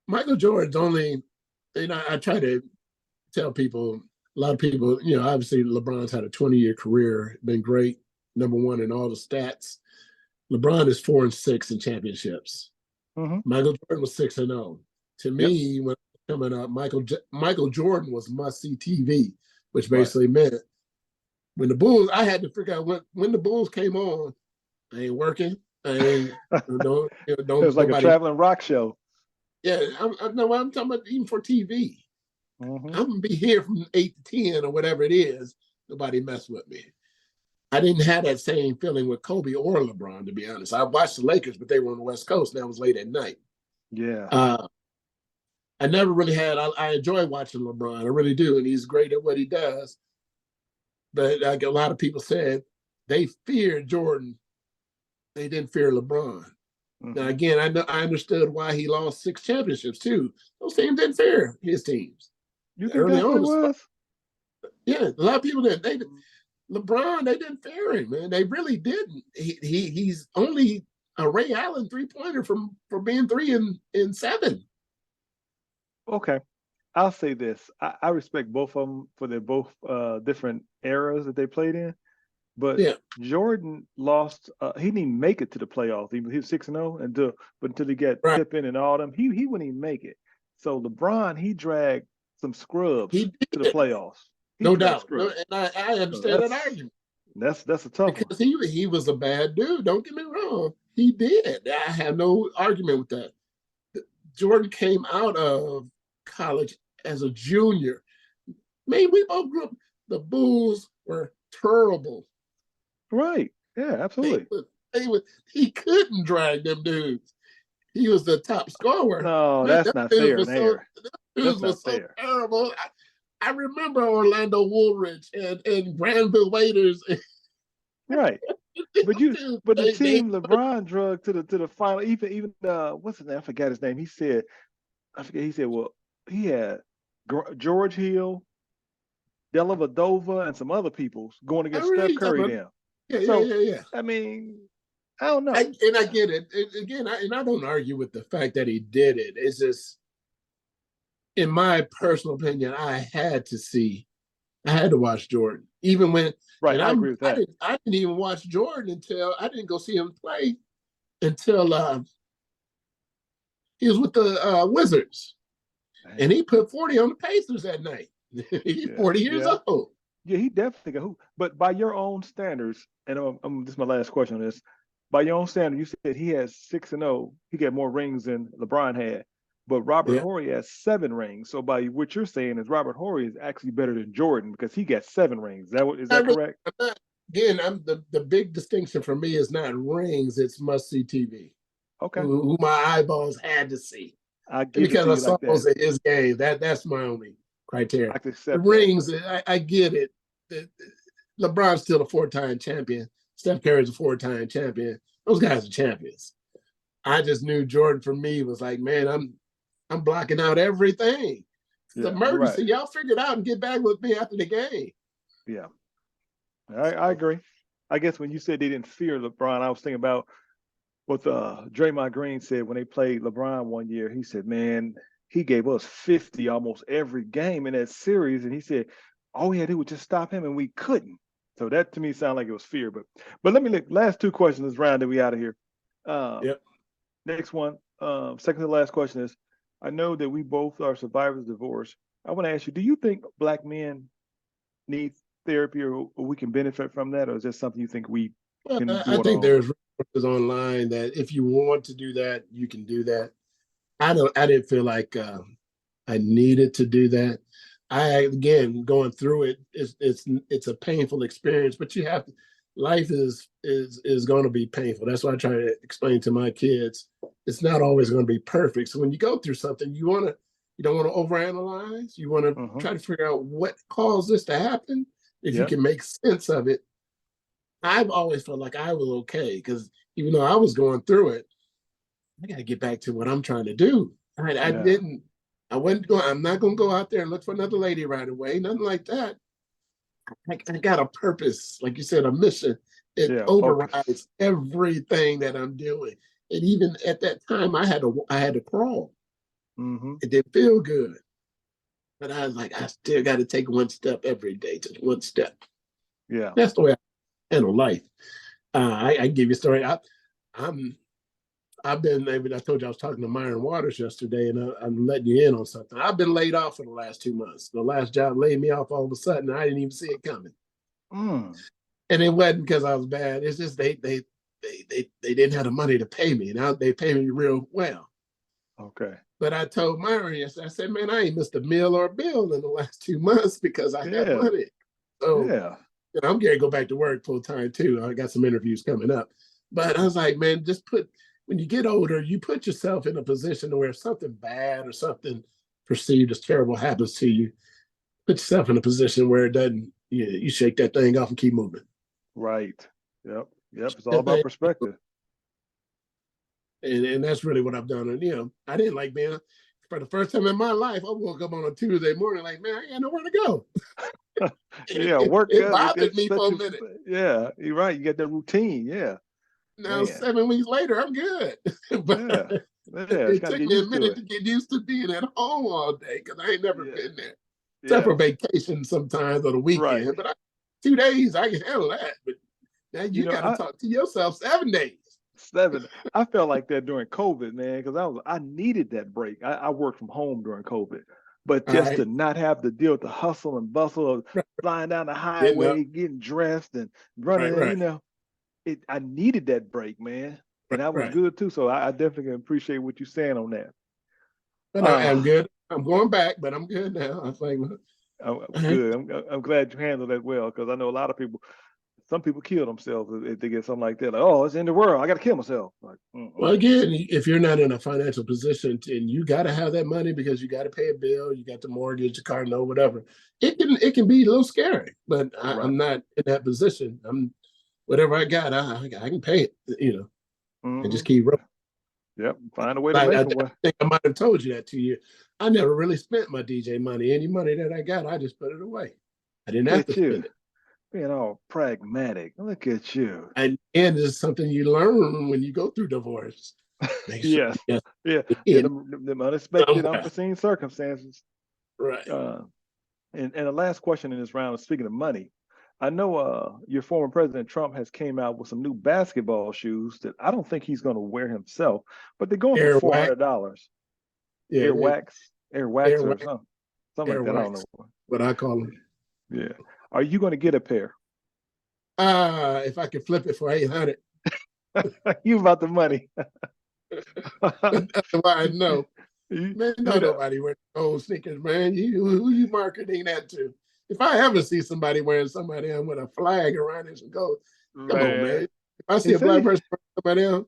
Speaker 2: Michael Jordan's only, I try to tell people, a lot of people, obviously LeBron's had a 20-year career, been great, number one in all the stats. LeBron is 4-6 in championships.
Speaker 1: Mm-hmm.
Speaker 2: Michael Jordan was 6-0. To
Speaker 1: Yep.
Speaker 2: me, when coming up, Michael Jordan was must-see TV, which
Speaker 1: Right.
Speaker 2: basically meant when the Bulls, I had to figure out when the Bulls came on, I ain't working. I ain't, don't
Speaker 1: It was like
Speaker 2: nobody.
Speaker 1: a traveling rock show.
Speaker 2: Yeah, I'm talking about even for TV.
Speaker 1: Mm-hmm.
Speaker 2: I'm gonna be here from 8 to 10 or whatever it is. Nobody mess with me. I didn't have that same feeling with Kobe or LeBron, to be honest. I watched the Lakers, but they were on the West Coast, and that was late at night.
Speaker 1: Yeah.
Speaker 2: I never really had. I enjoy watching LeBron. I really do, and he's great at what he does. But like a lot of people said, they feared Jordan. They didn't fear LeBron.
Speaker 1: Mm-hmm.
Speaker 2: Now again, I understood why he lost 6 championships too. Those teams didn't fear his teams.
Speaker 1: You think
Speaker 2: Early
Speaker 1: that's what it
Speaker 2: on,
Speaker 1: was?
Speaker 2: yeah, a lot of people didn't. LeBron, they didn't fear him, man. They really didn't. He's only a Ray Allen 3-pointer for being 3 and 7.
Speaker 1: Okay. I'll say this. I respect both of them for their both different eras that they played in. But
Speaker 2: Yeah,
Speaker 1: Jordan lost. He didn't even make it to the playoffs. He was 6-0 until he got
Speaker 2: right.
Speaker 1: Pippen and all them. He wouldn't even make it. So LeBron, he dragged some scrubs
Speaker 2: He
Speaker 1: to the
Speaker 2: did,
Speaker 1: playoffs. He
Speaker 2: no
Speaker 1: dragged
Speaker 2: doubt. No,
Speaker 1: scrubs.
Speaker 2: and I
Speaker 1: So
Speaker 2: understand that argument
Speaker 1: that's a tough one.
Speaker 2: because he was a bad dude. Don't get me wrong. He did. I have no argument with that. Jordan came out of college as a junior. Man, we both grew up. The Bulls were terrible.
Speaker 1: Right. Yeah, absolutely.
Speaker 2: He couldn't drag them dudes. He was the top scorer.
Speaker 1: No,
Speaker 2: Man,
Speaker 1: that's not fair there.
Speaker 2: Dudes were so terrible. I remember Orlando Woolridge and Granville Waiters.
Speaker 1: Right. But the team LeBron drug to the final, even what's his name? I forgot his name. He said, well, he had George Hill, Dellavedova, and some other people going against Steph Curry now.
Speaker 2: Yeah.
Speaker 1: I mean, I don't know.
Speaker 2: I get it. I don't argue with the fact that he did it. It's just, in my personal opinion, I had to watch Jordan. Even when,
Speaker 1: right, I agree with that.
Speaker 2: I didn't even watch Jordan until I didn't go see him play until he was with the Wizards. Dang. And he put 40 on the Pacers that night. He's 40 years old.
Speaker 1: Yeah, he definitely got hoop. But by your own standards, and this is my last question on this. By your own standard, you said he has 6-0. He got more rings than LeBron had. But Robert Horry has 7 rings. So by what you're saying is Robert Horry is actually better than Jordan because he got 7 rings. Is that correct?
Speaker 2: Again, the big distinction for me is not rings; it's must-see TV.
Speaker 1: Okay.
Speaker 2: Who my eyeballs had to see.
Speaker 1: I get it.
Speaker 2: Because I saw those in his game. That's my only criteria.
Speaker 1: I can accept
Speaker 2: the rings, I get it. LeBron's still a 4-time champion. Steph Curry's a 4-time champion. Those guys are champions. I just knew Jordan for me was like, man, I'm blocking out everything. It's an emergency. Right. Y'all figure it out and get back with me after the game.
Speaker 1: Yeah. I agree. I guess when you said they didn't fear LeBron, I was thinking about what Draymond Green said when they played LeBron one year. He said, man, he gave us 50 almost every game in that series. And he said, all we had to do was just stop him, and we couldn't. So that to me sounded like it was fear. But let me look. Last 2 questions this round, that we out of here. Next one, second to the last question is, I know that we both are survivors of divorce. I want to ask you, do you think Black men need therapy, or we can benefit from that? Or is that something you think we can do?
Speaker 2: I think there's resources online that if you want to do that, you can do that. I didn't feel like I needed to do that. Again, going through it, it's a painful experience, but you have to, life is going to be painful. That's why I try to explain to my kids, it's not always going to be perfect. So when you go through something, you don't want to overanalyze. You want to try to figure out what caused this to happen. If you can make sense of it. I've always felt like I was okay, because even though I was going through it, I got to get back to what I'm trying to do. I'm not going to go out there and look for another lady right away. Nothing like that. I got a purpose, like you said, a mission. It overrides everything that I'm doing. And even at that time, I had to crawl.
Speaker 1: Mm-hmm.
Speaker 2: It didn't feel good. But I was like, I still got to take one step every day, just one step.
Speaker 1: Yeah.
Speaker 2: That's the way I handle life. I give you a story. I've been, I told you I was talking to Myron Waters yesterday, and I'm letting you in on something. I've been laid off for the last 2 months. The last job laid me off all of a sudden. I didn't even see it coming.
Speaker 1: Mm.
Speaker 2: And it wasn't because I was bad. It's just they didn't have the money to pay me. Now they pay me real well.
Speaker 1: Okay.
Speaker 2: But I told Myron yesterday, I said, man, I ain't missed a meal or a bill in the last 2 months because I got
Speaker 1: Yeah.
Speaker 2: money. So
Speaker 1: Yeah.
Speaker 2: I'm going to go back to work full time too. I got some interviews coming up. But I was like, man, when you get older, you put yourself in a position where if something bad or something perceived as terrible happens to you, put yourself in a position where it doesn't, you shake that thing off and keep moving.
Speaker 1: Right. Yep. Yep. It's all about perspective.
Speaker 2: And that's really what I've done. And, I didn't like being, for the first time in my life, I woke up on a Tuesday morning like, man, I got nowhere to go.
Speaker 1: Yeah, work.
Speaker 2: It bothered me for a
Speaker 1: you,
Speaker 2: minute.
Speaker 1: yeah, you're right. You get that routine. Yeah.
Speaker 2: Now,
Speaker 1: Man.
Speaker 2: 7 weeks later, I'm good. But
Speaker 1: Yeah.
Speaker 2: it took me a minute to get used to being at home all day because I ain't never been there. Except for vacation sometimes on the weekend.
Speaker 1: Right.
Speaker 2: But 2 days, I can handle that. But now you got to talk to yourself 7 days.
Speaker 1: 7. I felt like that during COVID, man, because I needed that break. I worked from home during COVID, but just to not have to deal with the hustle and bustle of flying down the highway, getting dressed and running, I needed that break, man, and that was good too. So I definitely appreciate what you're saying on that.
Speaker 2: But I'm good. I'm going back, but I'm good now. I think
Speaker 1: I'm good. I'm glad you handled that well because I know a lot of people. Some people kill themselves if they get something like that. Like, oh, it's in the world. I got to kill myself. Like,
Speaker 2: well, again, if you're not in a financial position and you got to have that money because you got to pay a bill, you got the mortgage, the car note, whatever, it can be a little scary. But I'm not in that position. Whatever I got, I can pay it. And just keep rolling.
Speaker 1: Yep, find a way to make it.
Speaker 2: I think I might have told you that to you. I never really spent my DJ money. Any money that I got, I just put it away. I didn't have to spend it.
Speaker 1: Being all pragmatic. Look at you.
Speaker 2: And it's something you learn when you go through divorce.
Speaker 1: Yes. Yeah. The unexpected, unforeseen circumstances.
Speaker 2: Right.
Speaker 1: And the last question in this round is speaking of money. I know your former President Trump has came out with some new basketball shoes that I don't think he's going to wear himself, but they're going for $400.
Speaker 2: Yeah,
Speaker 1: Air wax or something like that. I don't know
Speaker 2: what I call them.
Speaker 1: Yeah. Are you going to get a pair?
Speaker 2: If I could flip it for 800.
Speaker 1: You about the money.
Speaker 2: That's why I know. Man, nobody wears old sneakers, man. Who you marketing that to? If I ever see somebody wearing somebody else with a flag around it, go, come on, man. If I see a black person wearing somebody else,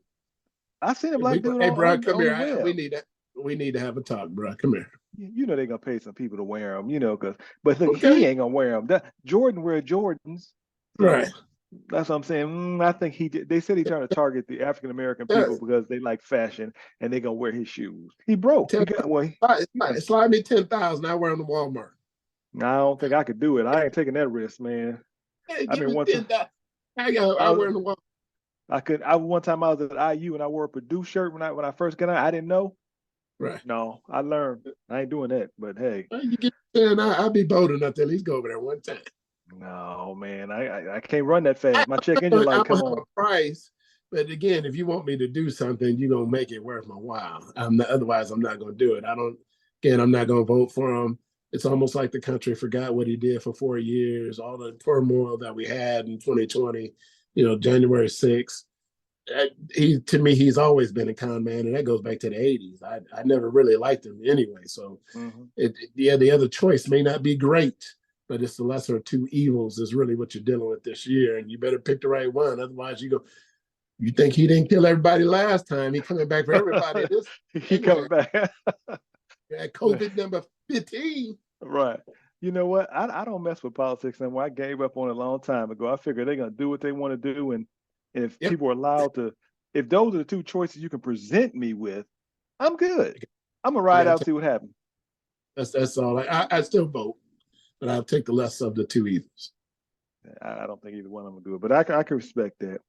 Speaker 1: I seen a black dude.
Speaker 2: Hey, bro, come here. We need to have a talk, bro. Come here.
Speaker 1: They're gonna pay some people to wear them, but look, he ain't gonna wear them. Jordan wear Jordans, so
Speaker 2: right?
Speaker 1: That's what I'm saying. I think he did. They said he trying to target the African American people because they like fashion and they gonna wear his shoes. He broke.
Speaker 2: Slide me 10,000. I wear them to Walmart.
Speaker 1: I don't think I could do it. I ain't taking that risk, man.
Speaker 2: Hey, I mean, one time I wear them to Walmart.
Speaker 1: I could. One time I was at IU and I wore a Purdue shirt when I first got out. I didn't know.
Speaker 2: Right.
Speaker 1: No, I learned. I ain't doing that. But hey,
Speaker 2: you get there, I'll be bold enough to at least go over there one time.
Speaker 1: No, man, I can't run that fast. My check engine light come on.
Speaker 2: Price, but again, if you want me to do something, you're gonna make it worth my while. Otherwise, I'm not gonna do it. I'm not gonna vote for him. It's almost like the country forgot what he did for 4 years, all the turmoil that we had in 2020. January 6th. To me, he's always been a con man, and that goes back to the 80s. I never really liked him anyway. So, the other choice may not be great, but it's the lesser of two evils is really what you're dealing with this year, and you better pick the right one. Otherwise, you think he didn't kill everybody last time? He coming back for everybody.
Speaker 1: He coming back.
Speaker 2: COVID number 15.
Speaker 1: Right. You know what? I don't mess with politics anymore. I gave up on it a long time ago. I figure they're gonna do what they want to do, and if people are allowed to, if those are the two choices you can present me with, I'm good. I'm gonna ride out and see what happens.
Speaker 2: That's all. I still vote, but I'll take the less of the two evils.
Speaker 1: I don't think either one of them will do it, but I can respect that.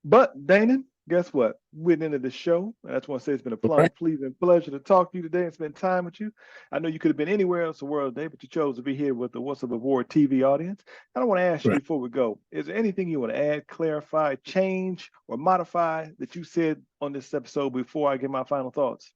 Speaker 1: But Danan, guess what? We're at the end of the show. I just want to say it's been a
Speaker 2: All right.
Speaker 1: pleasing pleasure to talk to you today and spend time with you. I know you could have been anywhere else in the world today, but you chose to be here with the What's Up Award TV audience. And I want to ask you
Speaker 2: Right.
Speaker 1: before we go, is there anything you want to add, clarify, change, or modify that you said on this episode before I give my final thoughts?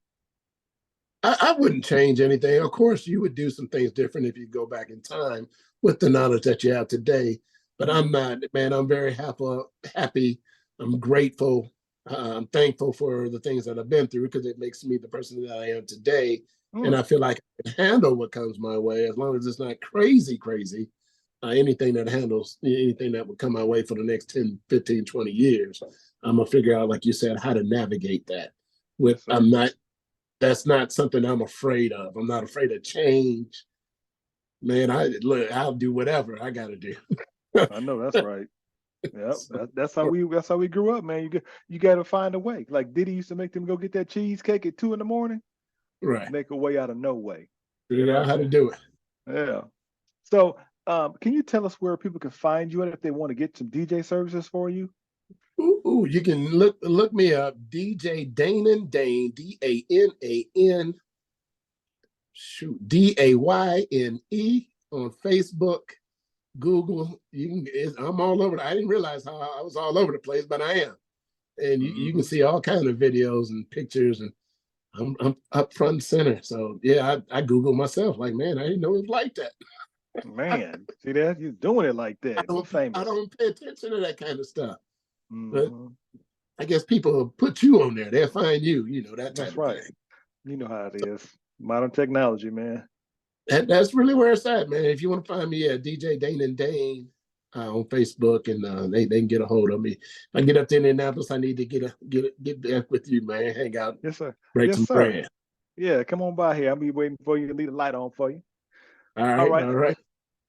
Speaker 2: I wouldn't change anything. Of course, you would do some things different if you go back in time with the knowledge that you have today. But I'm not, man. I'm very happy. I'm grateful. I'm thankful for the things that I've been through because it makes me the person that I am today. And I feel like I can handle what comes my way as long as it's not crazy, crazy. Anything that would come my way for the next 10, 15, 20 years, I'm going to figure out, like you said, how to navigate that.
Speaker 1: Yes, sir.
Speaker 2: That's not something I'm afraid of. I'm not afraid of change. Man, I'll do whatever I got to do.
Speaker 1: I know that's right. Yep, that's how we grew up, man. You got to find a way. Like Diddy used to make them go get that cheesecake at 2 a.m.
Speaker 2: Right.
Speaker 1: Make a way out of no way. You
Speaker 2: Figure
Speaker 1: know
Speaker 2: out
Speaker 1: what
Speaker 2: how
Speaker 1: I'm
Speaker 2: to
Speaker 1: saying?
Speaker 2: do it.
Speaker 1: Yeah. So, can you tell us where people can find you at if they want to get some DJ services for you?
Speaker 2: Ooh, you can look me up, DJ Danan Dane, DANAN, DAYNE on Facebook, Google. I'm all over. I didn't realize how I was all over the place, but I am. And you can see all kinds of videos and pictures, and I'm up front and center. So yeah, I Google myself. Like, man, I didn't know it was like that.
Speaker 1: Man, see that? You're doing it like that. We're
Speaker 2: I
Speaker 1: famous.
Speaker 2: don't pay attention to that kind of stuff. But
Speaker 1: Hmm.
Speaker 2: I guess people will put you on there. They'll find you, that type
Speaker 1: That's
Speaker 2: of
Speaker 1: right.
Speaker 2: thing.
Speaker 1: You know how it is. Modern technology, man.
Speaker 2: That's really where it's at, man. If you want to find me at DJ Dane and Dane on Facebook, and they can get a hold of me. If I get up to Indianapolis, I need to get back with you, man. Hang out,
Speaker 1: Yes, sir.
Speaker 2: break
Speaker 1: Yes,
Speaker 2: some
Speaker 1: sir.
Speaker 2: bread.
Speaker 1: Yeah, come on by here. I'll be waiting for you to leave the light on for you.
Speaker 2: All
Speaker 1: All
Speaker 2: right,
Speaker 1: right.
Speaker 2: all right.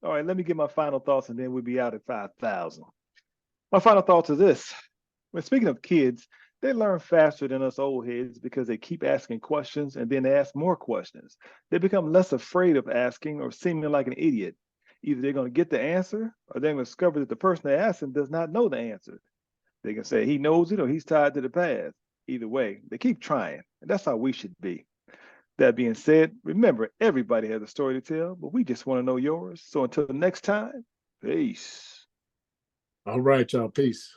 Speaker 1: All right. Let me get my final thoughts and then we'll be out at 5,000. My final thoughts are this. When speaking of kids, they learn faster than us old heads because they keep asking questions and then they ask more questions. They become less afraid of asking or seeming like an idiot. Either they're going to get the answer or they're going to discover that the person they asked them does not know the answer. They can say he knows it or he's tied to the past. Either way, they keep trying. And that's how we should be. That being said, remember, everybody has a story to tell, but we just want to know yours. So until next time, peace.
Speaker 2: All right, y'all. Peace.